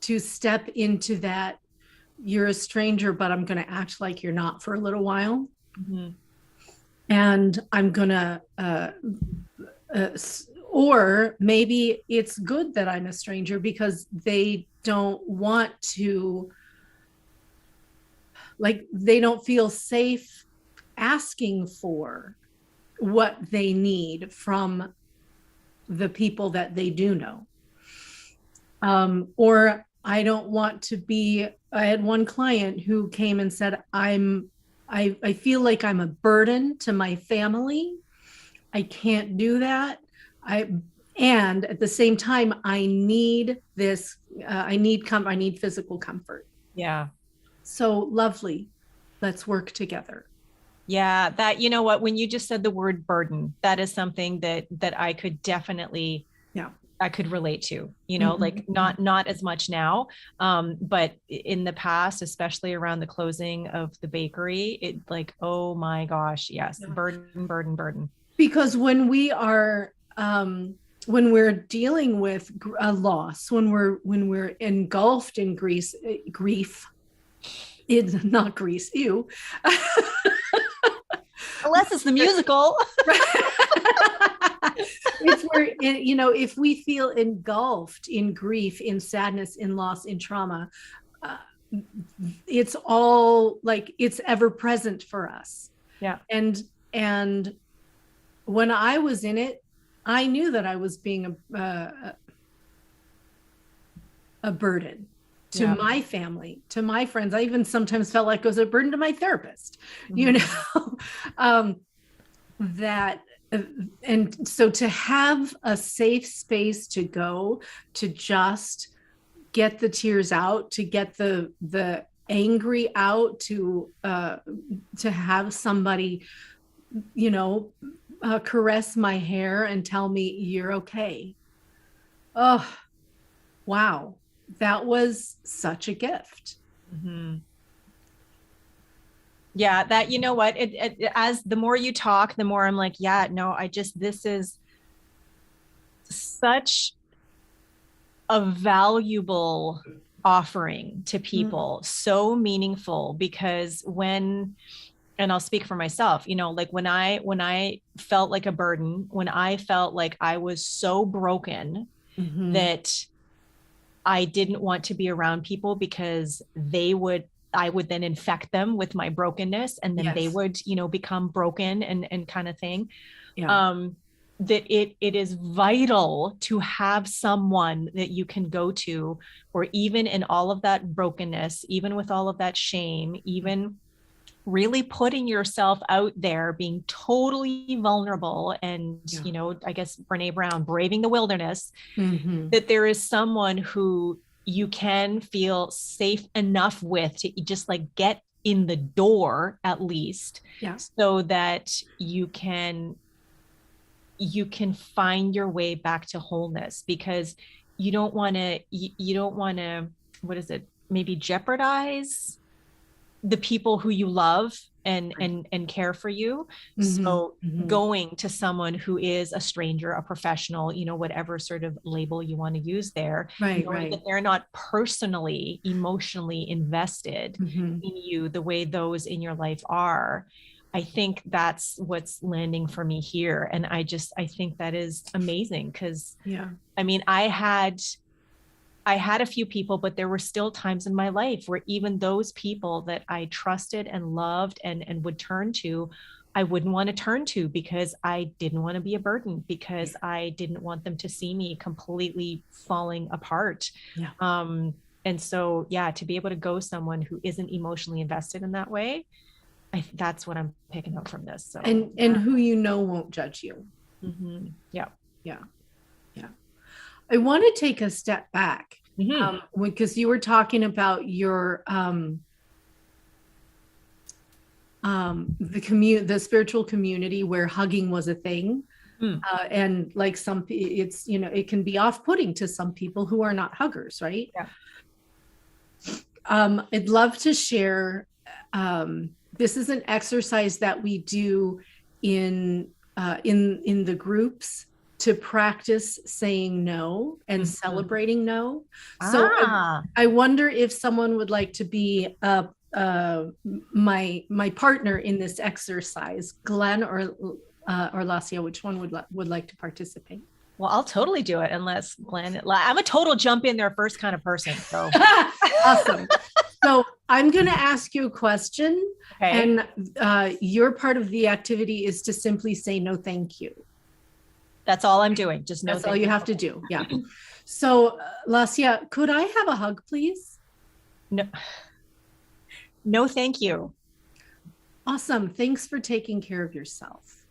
to step into that, you're a stranger, but I'm going to act like you're not for a little while. Mm-hmm. And I'm going to, or maybe it's good that I'm a stranger because they don't want to, like, they don't feel safe asking for what they need from the people that they do know. Or I don't want to be, I had one client who came and said, I feel like I'm a burden to my family. I can't do that. And at the same time, I need this, I need physical comfort. Yeah. So lovely. Let's work together. Yeah, that, you know what, when you just said the word burden, that is something that I could definitely, I could relate to, you know, like not as much now. But in the past, especially around the closing of the bakery, it, like, oh my gosh, yes, burden. Because when we are, when we're dealing with a loss, when we're engulfed in grief, it's not Grease, ew. Unless it's the musical. It's where, you know, if we feel engulfed in grief, in sadness, in loss, in trauma, it's all like, it's ever present for us. Yeah. And when I was in it, I knew that I was being a burden to my family, to my friends. I even sometimes felt like I was a burden to my therapist, you know, that, and so to have a safe space to go, to just get the tears out, to get the angry out, to have somebody, you know, caress my hair and tell me you're okay. Oh, wow. That was such a gift. Mm-hmm. Yeah, that, you know what, it as the more you talk, the more I'm like, yeah, no, this is such a valuable offering to people, so meaningful, because and I'll speak for myself, you know, like when I felt like a burden, when I felt like I was so broken that I didn't want to be around people because I would then infect them with my brokenness, and then they would, you know, become broken and kind of thing. That it is vital to have someone that you can go to, or even in all of that brokenness, even with all of that shame, even really putting yourself out there, being totally vulnerable, and, you know, I guess Brene Brown, braving the wilderness, that there is someone who you can feel safe enough with to just like get in the door at least, so that you can find your way back to wholeness, because you don't want to, what is it, maybe jeopardize the people who you love and care for you. Mm-hmm. So Mm-hmm. going to someone who is a stranger, a professional, whatever sort of label you want to use there, Right, knowing right. that they're not personally, emotionally invested Mm-hmm. in you the way those in your life are. I think that's what's landing for me here. And I think that is amazing because Yeah. I mean, I had a few people, but there were still times in my life where even those people that I trusted and loved and would turn to, I wouldn't want to turn to because I didn't want to be a burden, because I didn't want them to see me completely falling apart. Yeah. And so, yeah, to be able to go someone who isn't emotionally invested in that way, that's what I'm picking up from this. So, And who won't judge you. mm-hmm. Yeah. Yeah. Yeah. I want to take a step back because you were talking about your the spiritual community where hugging was a thing. And like it's, it can be off-putting to some people who are not huggers, right? Yeah. I'd love to share. This is an exercise that we do in the groups to practice saying no and celebrating no. So I wonder if someone would like to be my partner in this exercise, Glenn or Lacia, which one would like to participate? Well, I'll totally do it unless Glenn, I'm a total jump in there first kind of person. So awesome. So I'm going to ask you a question, and your part of the activity is to simply say no, thank you. That's all I'm doing. Just no. That's all you have to do. Yeah. So, Lacia, could I have a hug, please? No. No, thank you. Awesome. Thanks for taking care of yourself.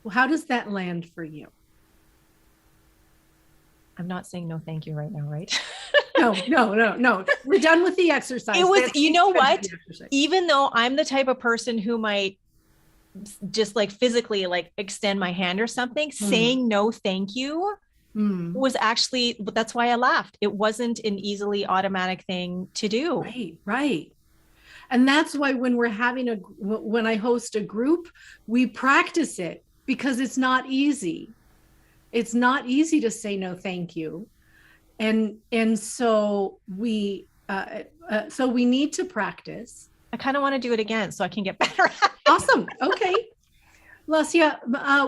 Well, how does that land for you? I'm not saying no, thank you right now, right? No. We're done with the exercise. It was, you know what? Even though I'm the type of person who might just like physically like extend my hand or something, saying no, thank you was actually, but that's why I laughed. It wasn't an easily automatic thing to do. Right. And that's why when when I host a group, we practice it because it's not easy. It's not easy to say no, thank you. And so we need to practice. I kind of want to do it again so I can get better at it. Awesome. Okay. Lacia,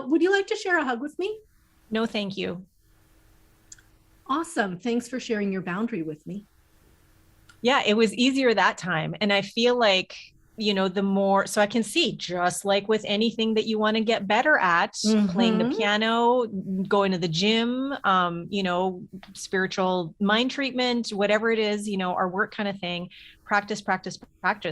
would you like to share a hug with me? No, thank you. Awesome. Thanks for sharing your boundary with me. Yeah, it was easier that time. And I feel like, the more, so I can see, just like with anything that you want to get better at, playing the piano, going to the gym, spiritual mind treatment, whatever it is, our work kind of thing, practice.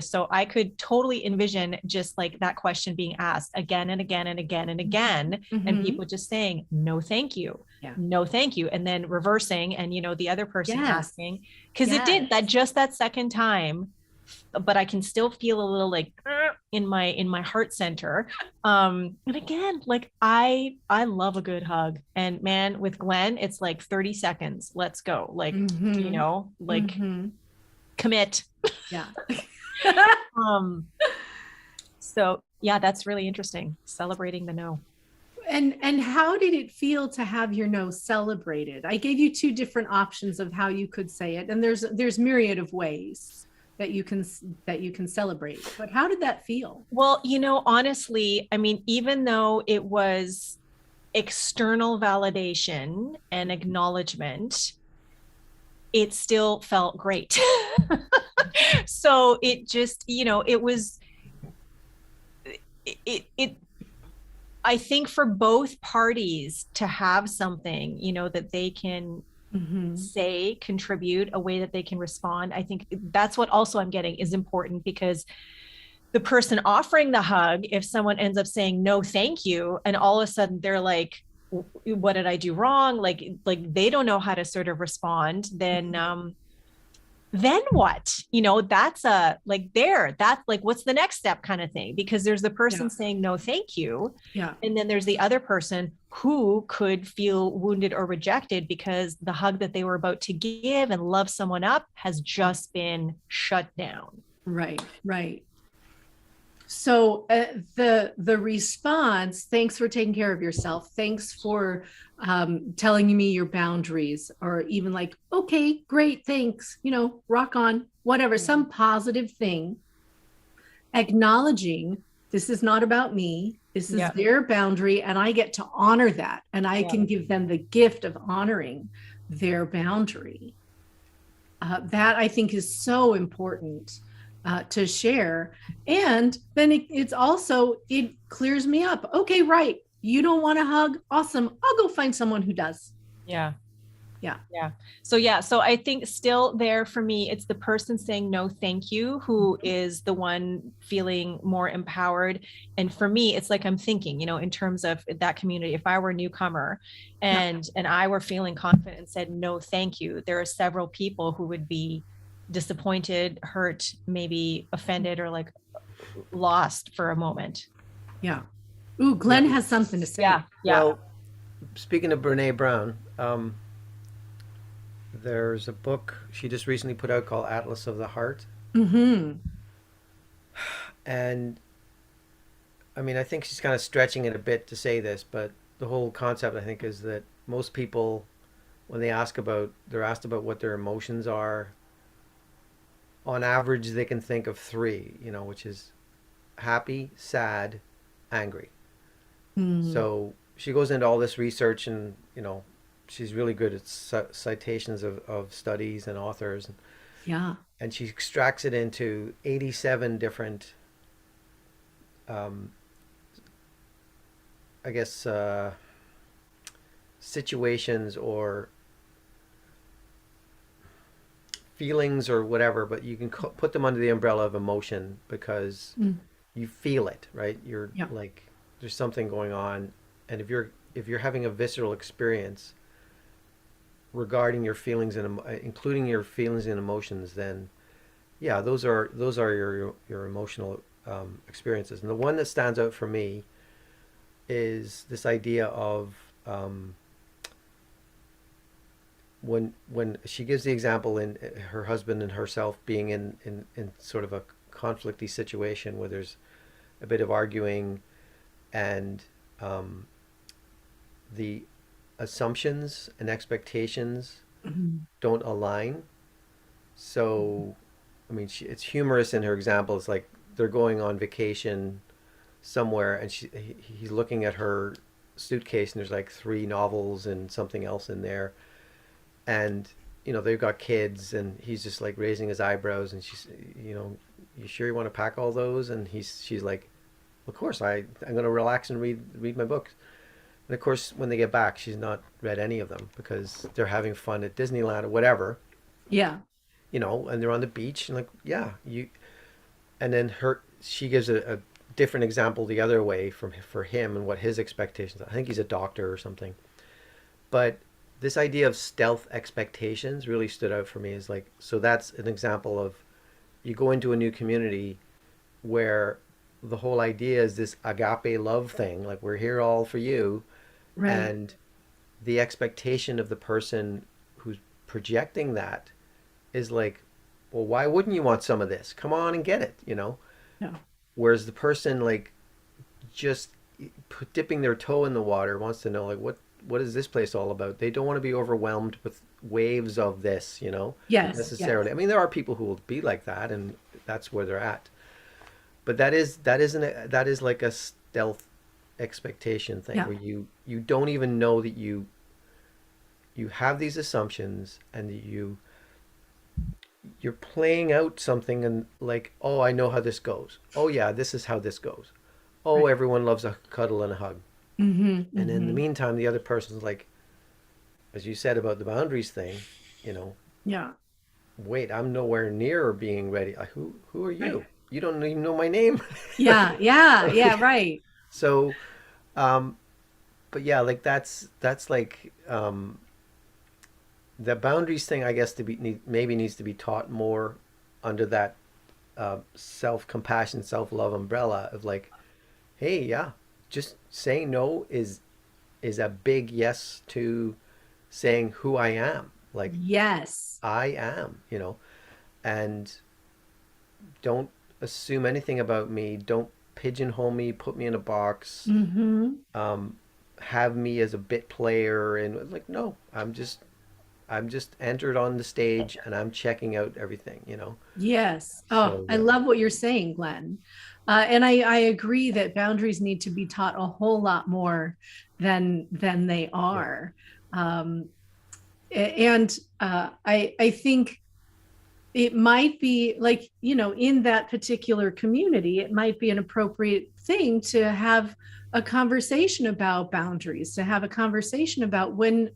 So I could totally envision just like that question being asked again and again and again and again, and people just saying, no, thank you. Yeah. No, thank you. And then reversing and, the other person asking, because it did that just that second time. But I can still feel a little like in my heart center. And again, like I love a good hug, and man, with Glenn, it's like 30 seconds. Let's go. Like, commit. Yeah. So yeah, that's really interesting. Celebrating the no. And how did it feel to have your no celebrated? I gave you two different options of how you could say it, and there's myriad of ways that you can celebrate. But how did that feel? Well, honestly, I mean, even though it was external validation and acknowledgement, it still felt great. So it just, it was, I think for both parties to have something, that they can say, contribute, a way that they can respond. I think that's what also I'm getting is important, because the person offering the hug, if someone ends up saying no, thank you, and all of a sudden they're like, what did I do wrong? Like they don't know how to sort of respond. Then what? That's that's like, what's the next step kind of thing? Because there's the person saying no, thank you. Yeah. And then there's the other person who could feel wounded or rejected because the hug that they were about to give and love someone up has just been shut down. Right, right. So the response, thanks for taking care of yourself. Thanks for telling me your boundaries, or even like, okay, great, thanks. Rock on, whatever, some positive thing, acknowledging this is not about me. This is Yeah. their boundary, and I get to honor that, and I Yeah. can give them the gift of honoring their boundary. That I think is so important to share. And then it clears me up. Okay, right. You don't want a hug? Awesome. I'll go find someone who does. Yeah. Yeah. So I think still there for me, it's the person saying no, thank you, who is the one feeling more empowered. And for me, it's like I'm thinking, in terms of that community, if I were a newcomer Yeah. and I were feeling confident and said no, thank you, there are several people who would be disappointed, hurt, maybe offended, or like lost for a moment. Yeah. Ooh, Yeah. Glenn has something to say. Yeah. Yeah. Well, speaking of Brene Brown, there's a book she just recently put out called Atlas of the Heart. Mm-hmm. And I mean, I think she's kind of stretching it a bit to say this, but the whole concept, I think, is that most people, when they're asked about what their emotions are, on average, they can think of three, which is happy, sad, angry. Mm. So she goes into all this research, and, she's really good at citations of studies and authors. Yeah. And she extracts it into 87 different, um, I guess, situations or feelings or whatever, but you can put them under the umbrella of emotion because Mm. you feel it, right? You're Yeah. like, there's something going on, and if you're having a visceral experience regarding your feelings and including your feelings and emotions, then yeah, those are your emotional experiences. And the one that stands out for me is this idea of when she gives the example in her husband and herself being in sort of a conflicty situation where there's a bit of arguing, and the assumptions and expectations Mhm. don't align. So, I mean, it's humorous in her example. It's like they're going on vacation somewhere, and he's looking at her suitcase, and there's like three novels and something else in there, and they've got kids, and he's just like raising his eyebrows, and she's, you sure you want to pack all those? And she's like, of course, I'm going to relax and read my books. And of course, when they get back, she's not read any of them because they're having fun at Disneyland or whatever, Yeah. and they're on the beach, and like, yeah, and then she gives a different example the other way for him and what his expectations are. I think he's a doctor or something. But this idea of stealth expectations really stood out for me. Is like, so that's an example of, you go into a new community where the whole idea is this agape love thing, like we're here all for you, Right. and the expectation of the person who's projecting that is like, well, why wouldn't you want some of this? Come on and get it. Yeah. Whereas the person, like, just dipping their toe in the water, wants to know, like, what is this place all about? They don't want to be overwhelmed with waves of this, Yes. Yes. necessarily. I mean, there are people who will be like that, and that's where they're at. But that is like a stealth expectation thing, Yeah. where you don't even know that you have these assumptions, and that you're playing out something, and like, oh, I know how this goes. Oh yeah, this is how this goes. Oh, Right. everyone loves a cuddle and a hug. Mm-hmm. And in the Mm-hmm. meantime, the other person's like, as you said about the boundaries thing, you know, Yeah. wait, I'm nowhere near being ready. Who are Right. you? You don't even know my name. Yeah. Yeah. Yeah. Like, Right. so, um, but yeah, like that's like, the boundaries thing, I guess, maybe needs to be taught more under that self compassion, self love umbrella of like, hey, yeah, just saying no is a big yes to saying who I am. Like, Yes. I am, and don't assume anything about me. Don't pigeonhole me, put me in a box, Mm-hmm. um, have me as a bit player. And like, no, I'm just entered on the stage and I'm checking out everything, you know? Yes. Oh, So, I love what you're saying, Glenn. And I agree that boundaries need to be taught a whole lot more than they yeah. are. And I think it might be like, in that particular community, it might be an appropriate thing to have a conversation about boundaries, to have a conversation about when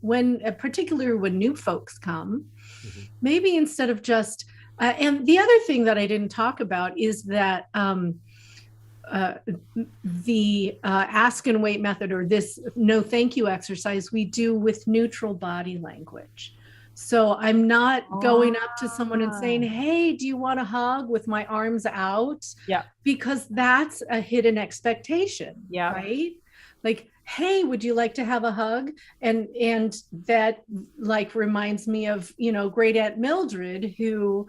particularly when new folks come, Mm-hmm. maybe instead of just and the other thing that I didn't talk about is that uh, the ask and wait method, or this no thank you exercise, we do with neutral body language. So I'm not going up to someone and saying, Ah, hey, do you want a hug with my arms out? yeah, Because that's a hidden expectation, yeah, right? Like, hey, would you like to have a hug? And that like reminds me of, great Aunt Mildred, who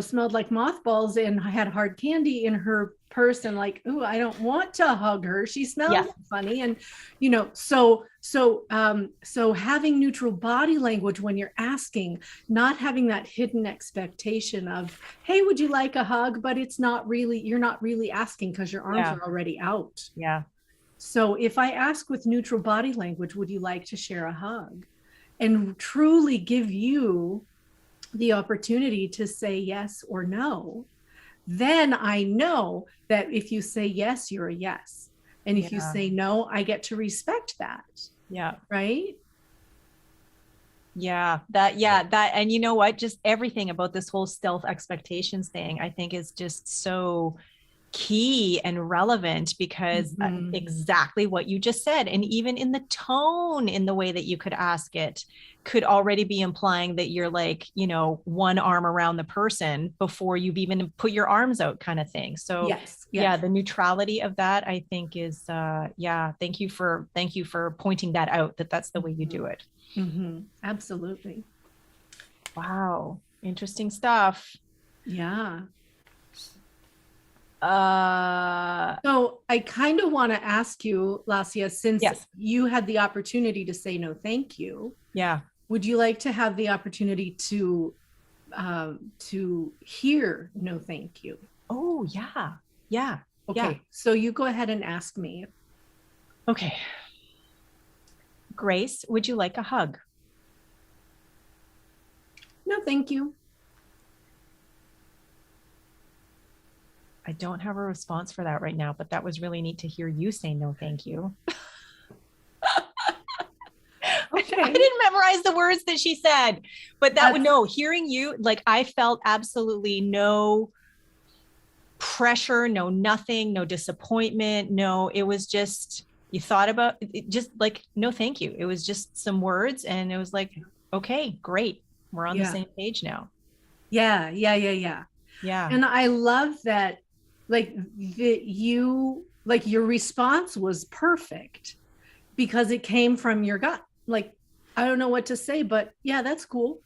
smelled like mothballs and had hard candy in her purse, and like, ooh, I don't want to hug her, she yeah, smells funny. And so having neutral body language when you're asking, not having that hidden expectation of, hey, would you like a hug? But you're not really asking because your arms yeah, are already out. yeah, So if I ask with neutral body language, would you like to share a hug? And truly give you the opportunity to say yes or no, then I know that if you say yes, you're a yes. And if you yeah, say no, I get to respect that. yeah. Right? Yeah, that, and you know what? Just everything about this whole stealth expectations thing, I think is just so key and relevant because Mm-hmm. exactly what you just said. And even in the tone, in the way that you could ask it, could already be implying that you're like, one arm around the person before you've even put your arms out, kind of thing. So, Yes. yeah, Yes. the neutrality of that, I think, is, yeah, thank you for pointing that out, that that's the way you Mm-hmm. do it. Mm-hmm. Absolutely. Wow. Interesting stuff. Yeah. Uh, So I kind of want to ask you, Lasia, since yes. you had the opportunity to say no, thank you, Yeah. would you like to have the opportunity to hear no, thank you? Oh, yeah. Yeah. Yeah. Okay, so you go ahead and ask me. Okay. Grace, would you like a hug? No, thank you. I don't have a response for that right now, but that was really neat to hear you say no, thank you. I Okay. didn't memorize the words that she said, but that would That's, no, hearing you, like I felt absolutely no pressure, no nothing, no disappointment. No, it was just, you thought about it, just like, no, thank you. It was just some words and it was like, okay, great. We're on the yeah, same page now. yeah. Yeah. And I love that, like, that like, your response was perfect because it came from your gut. Like, I don't know what to say, but yeah, that's cool.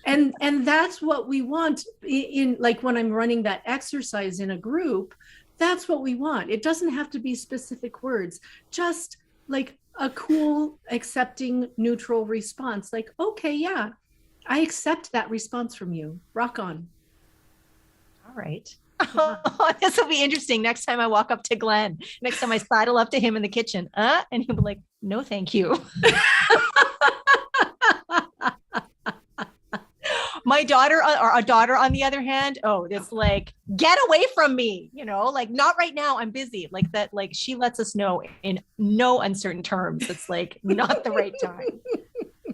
And that's what we want in like when I'm running that exercise in a group. That's what we want. It doesn't have to be specific words, just like a cool, accepting, neutral response. Like, okay, yeah, I accept that response from you. Rock on. All right. Yeah. Oh, this will be interesting. Next time I walk up to Glenn, next time I sidle up to him in the kitchen, and he'll be like, no, thank you. My daughter, or a daughter on the other hand, oh, it's like, get away from me, like not right now. I'm busy. Like that, like she lets us know in no uncertain terms. It's like not the right time.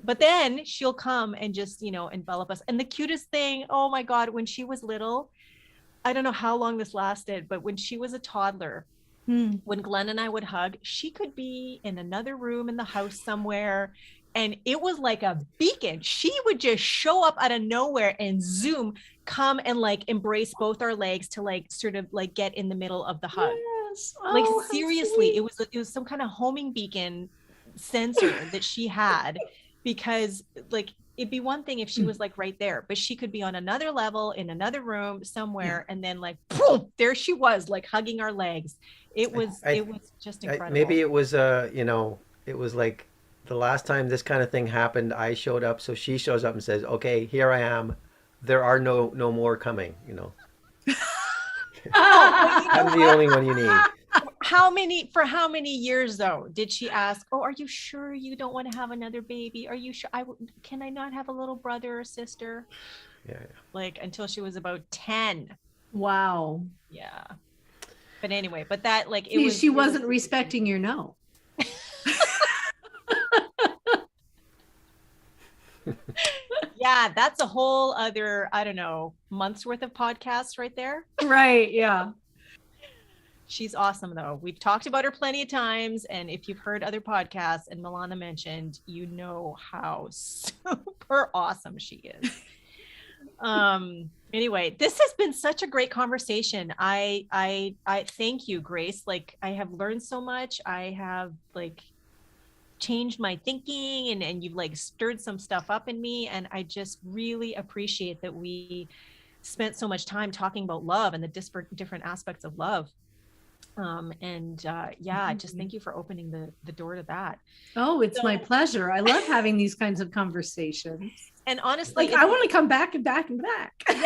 But then she'll come and just, envelop us. And the cutest thing, oh my God, when she was little, I don't know how long this lasted, but when she was a toddler, Hmm. when Glenn and I would hug, she could be in another room in the house somewhere. And it was like a beacon. She would just show up out of nowhere and zoom, come and like embrace both our legs to like sort of like get in the middle of the hug. Yes. Like Oh, how seriously, sweet. it was some kind of homing beacon sensor that she had because like it'd be one thing if she was like right there, but she could be on another level in another room somewhere, and then like poof, there she was, like hugging our legs. I, It was just maybe incredible. it was it was like the last time this kind of thing happened, I showed up, so she shows up and says, "Okay, here I am. There are no more coming." Oh, but you know I'm the what? only one you need. How many years though did she ask, oh, are you sure you don't want to have another baby? Are you sure can I not have a little brother or sister? Yeah. Like until she was about 10. Wow. Yeah. But anyway, but that like She it was wasn't respecting your no. yeah, that's a whole other, I don't know, month's worth of podcasts right there. Right. Yeah. She's awesome though. We've talked about her plenty of times. And if you've heard other podcasts and Milana mentioned, you know how super awesome she is. Anyway, this has been such a great conversation. I thank you, Grace. Like I have learned so much. I have like changed my thinking, and you've like stirred some stuff up in me. And I just really appreciate that we spent so much time talking about love and the different aspects of love. Yeah, just thank you for opening the door to that. Oh, it's my So, pleasure. I love having these kinds of conversations. and honestly, Like I want to come back and back and back. yeah. Okay,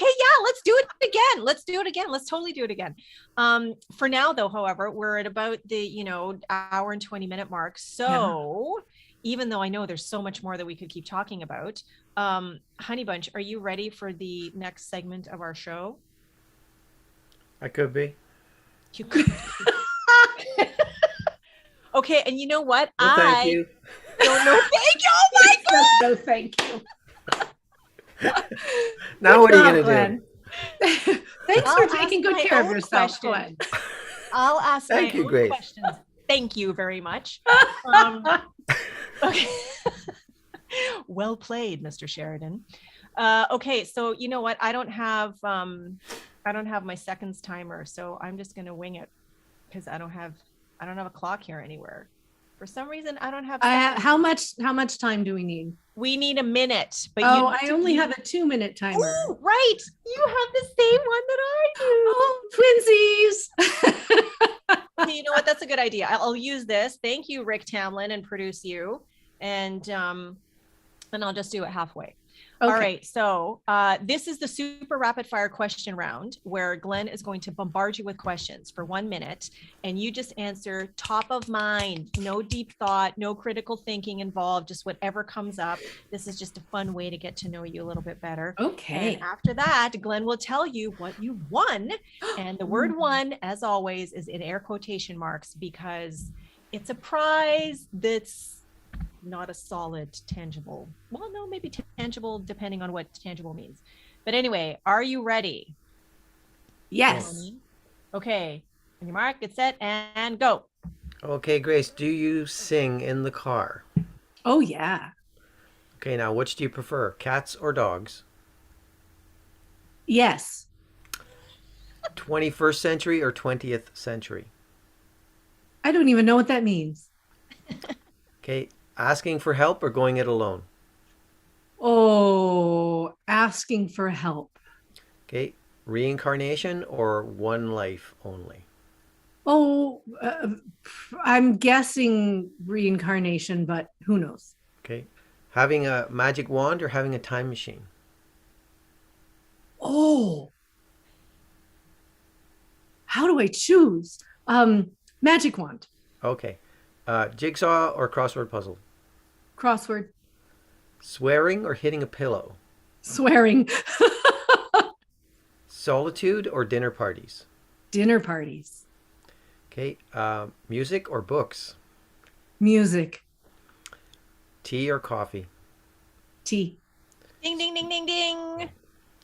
yeah, let's do it again. Let's do it again. Let's totally do it again. For now, though, however, we're at about the hour and 20-minute mark. So even though I know there's so much more that we could keep talking about, Honey Bunch, are you ready for the next segment of our show? I could be. You could. Okay, and you know what? Well, thank I you. don't know. Thank you. Oh my God. No, thank you. Now what are you going to do? Thanks I'll for taking ask good my care of own yourself, question. Glenn. I'll ask Thank my you, own Grace. questions. Thank you very much. Okay. Well played, Mr. Sheridan. Okay, so you know what? I don't have my seconds timer, so I'm just gonna wing it because I don't have a clock here anywhere. For some reason, I don't have seconds. How much time do we need? We need a minute, but I only have a 2-minute timer. Oh, right. You have the same one that I do. Oh, twinsies. Okay, you know what? That's a good idea. I'll use this. Thank you, Rick Tamlin and Produce You. And I'll just do it halfway. Okay. All right. So this is the super rapid fire question round where Glenn is going to bombard you with questions for 1 minute. And you just answer top of mind, no deep thought, no critical thinking involved, just whatever comes up. This is just a fun way to get to know you a little bit better. Okay. And after that, Glenn will tell you what you won. And the word won, as always, is in air quotation marks because it's a prize that's not a solid tangible. Well, no, maybe tangible depending on what tangible means. But anyway, are you ready? Yes. Okay. On your mark, get set, and go. Okay, Grace, do you sing in the car? Oh, yeah. Okay, now which do you prefer, cats or dogs? Yes. 21st century or 20th century? I don't even know what that means. Okay, asking for help or going it alone? Oh, asking for help. Okay, reincarnation or one life only? Oh, I'm guessing reincarnation, but who knows? Okay, having a magic wand or having a time machine? Oh, how do I choose? Magic wand. Okay, jigsaw or crossword puzzle? Crossword. Swearing or hitting a pillow? Swearing. Solitude or dinner parties? Dinner parties. Okay, music or books? Music. Tea or coffee? Tea. Ding, ding, ding, ding, ding.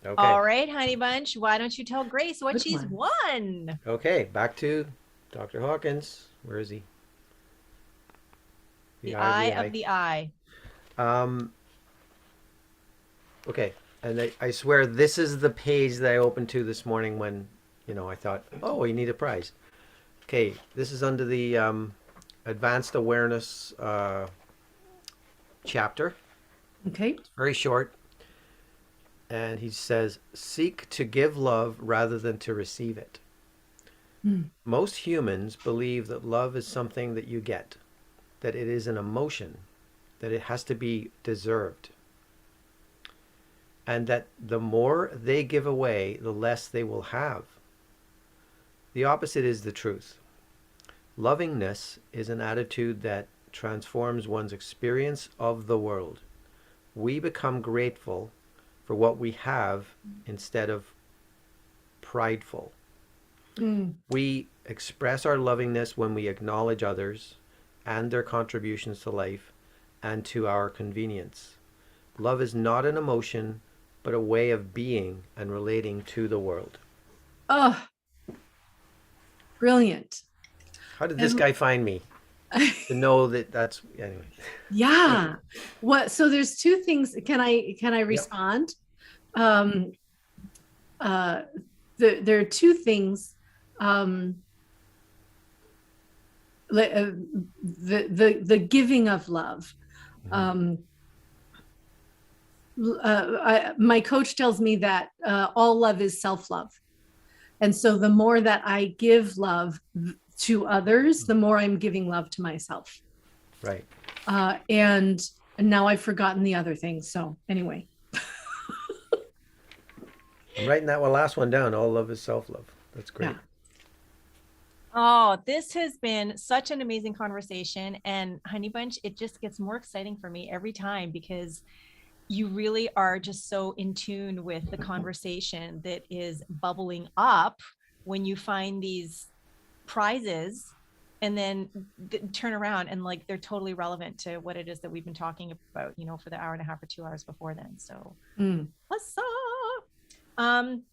Okay. All right, Honey Bunch, why don't you tell Grace what Good she's one. won? Okay, back to Dr. Hawkins. Where is he? The eye of the eye. Okay, and I swear this is the page that I opened to this morning when, I thought, oh, we need a prize. Okay, this is under the Advanced Awareness chapter. Okay. Very short. And he says, seek to give love rather than to receive it. Mm. Most humans believe that love is something that you get, that it is an emotion, that it has to be deserved, and that the more they give away, the less they will have. The opposite is the truth. Lovingness is an attitude that transforms one's experience of the world. We become grateful for what we have instead of prideful. Mm. We express our lovingness when we acknowledge others and their contributions to life and to our convenience. Love is not an emotion, but a way of being and relating to the world. Oh, brilliant. How did this And guy find me? To know that that's anyway. yeah. What, so there's two things. Can I Yep. respond? Um, uh, there are two things. The giving of love. My coach tells me that all love is self-love. And so the more that I give love to others, the more I'm giving love to myself. Right. And now I've forgotten the other thing. So anyway. I'm writing that one last one down. All love is self-love. That's great. Yeah. Oh, this has been such an amazing conversation. And Honey Bunch, it just gets more exciting for me every time because you really are just so in tune with the conversation that is bubbling up when you find these prizes and then turn around and like they're totally relevant to what it is that we've been talking about, for the hour and a half or 2 hours before then. So awesome.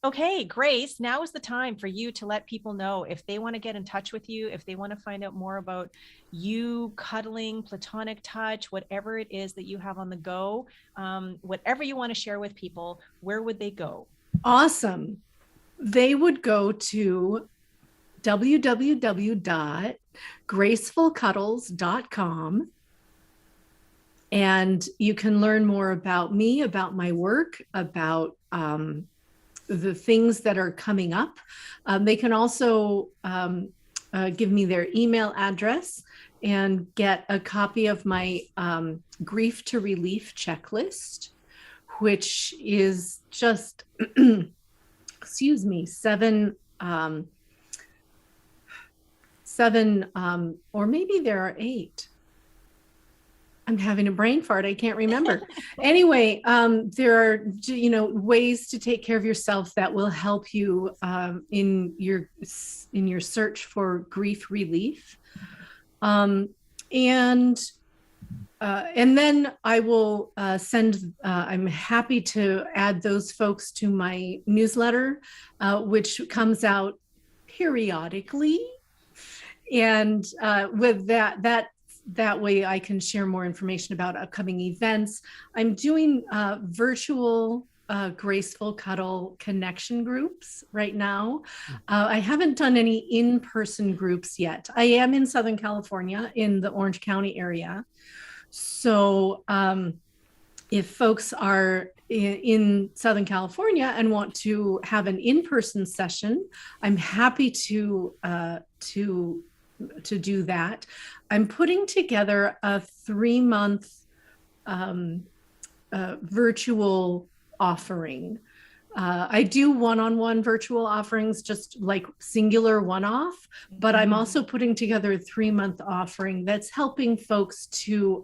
Okay, Grace, now is the time for you to let people know if they want to get in touch with you, if they want to find out more about you, cuddling, platonic touch, whatever it is that you have on the go, whatever you want to share with people, where would they go? Awesome. They would go to www.gracefulcuddles.com. And you can learn more about me, about my work, about the things that are coming up. They can also give me their email address and get a copy of my grief to relief checklist, which is just, excuse me, seven, or maybe there are 8. I'm having a brain fart. I can't remember. Anyway, there are, ways to take care of yourself that will help you in your search for grief relief. And then I will send. I'm happy to add those folks to my newsletter, which comes out periodically. And with that way I can share more information about upcoming events. I'm doing virtual graceful cuddle connection groups right now. I haven't done any in-person groups yet. I am in Southern California in the Orange County area. So if folks are in Southern California and want to have an in-person session, I'm happy to do that. I'm putting together a 3-month virtual offering. I do one-on-one virtual offerings, just like singular one-off, but I'm also putting together a 3-month offering that's helping folks to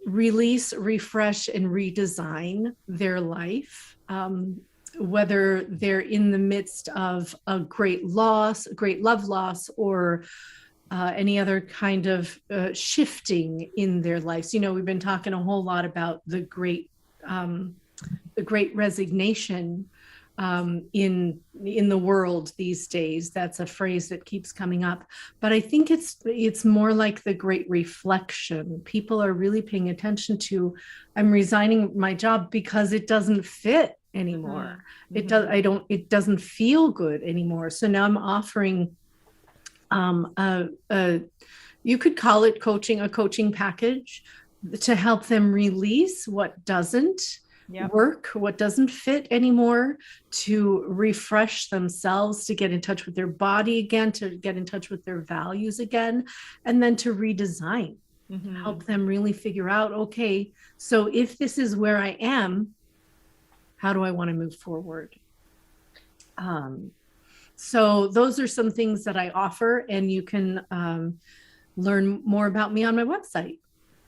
release, refresh, and redesign their life. Whether they're in the midst of a great loss, great love loss, or any other kind of shifting in their lives. We've been talking a whole lot about the great resignation in the world these days. That's a phrase that keeps coming up. But I think it's more like the great reflection. People are really paying attention to, I'm resigning my job because it doesn't fit anymore. It doesn't feel good anymore. So now I'm offering you could call it coaching, a coaching package to help them release what doesn't work, what doesn't fit anymore, to refresh themselves, to get in touch with their body again, to get in touch with their values again, and then to redesign, help them really figure out, okay, so if this is where I am, how do I want to move forward? So those are some things that I offer, and you can learn more about me on my website.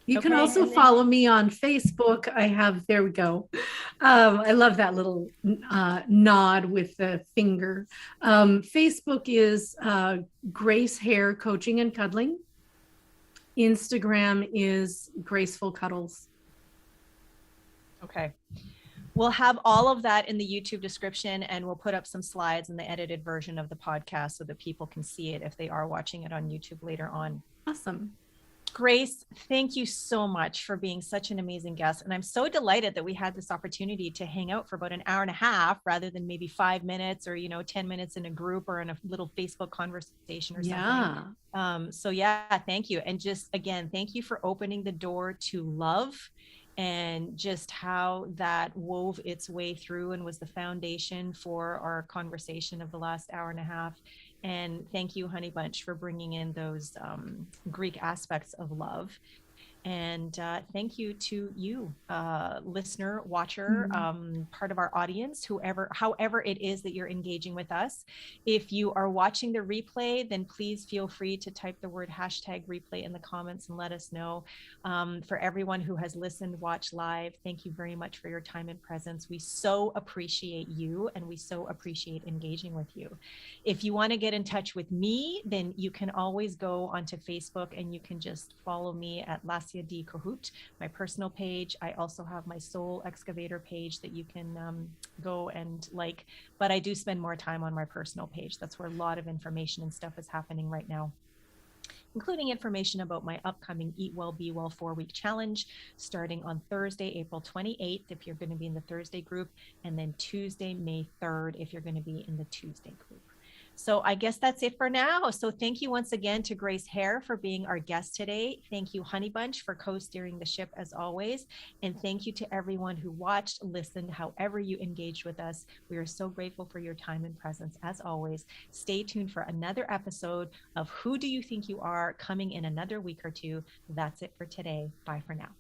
You can also follow me on Facebook. I have, there we go. I love that little nod with the finger. Facebook is Grace Heer Coaching and Cuddling. Instagram is Graceful Cuddles. Okay. We'll have all of that in the YouTube description, and we'll put up some slides in the edited version of the podcast so that people can see it if they are watching it on YouTube later on. Awesome. Grace, thank you so much for being such an amazing guest. And I'm so delighted that we had this opportunity to hang out for about an hour and a half rather than maybe 5 minutes or, 10 minutes in a group or in a little Facebook conversation or something. So yeah, thank you. And just again, thank you for opening the door to love, and just how that wove its way through and was the foundation for our conversation of the last hour and a half. And thank you, Honey Bunch, for bringing in those Greek aspects of love. And thank you to you, listener, watcher, part of our audience, however it is that you're engaging with us. If you are watching the replay, then please feel free to type the word #replay in the comments and let us know. For everyone who has listened, watched live, thank you very much for your time and presence. We so appreciate you, and we so appreciate engaging with you. If you want to get in touch with me, then you can always go onto Facebook and you can just follow me at Lassia D. Cahoot, my personal page. I also have my Soul Excavator page that you can go and like, but I do spend more time on my personal page. That's where a lot of information and stuff is happening right now, including information about my upcoming Eat Well, Be Well 4-week challenge starting on Thursday, April 28th, if you're going to be in the Thursday group, and then Tuesday, May 3rd, if you're going to be in the Tuesday group. So I guess that's it for now. So thank you once again to Grace Heer for being our guest today. Thank you, Honey Bunch, for co-steering the ship as always. And thank you to everyone who watched, listened, however you engaged with us. We are so grateful for your time and presence as always. Stay tuned for another episode of Who Do You Think You Are coming in another week or two. That's it for today. Bye for now.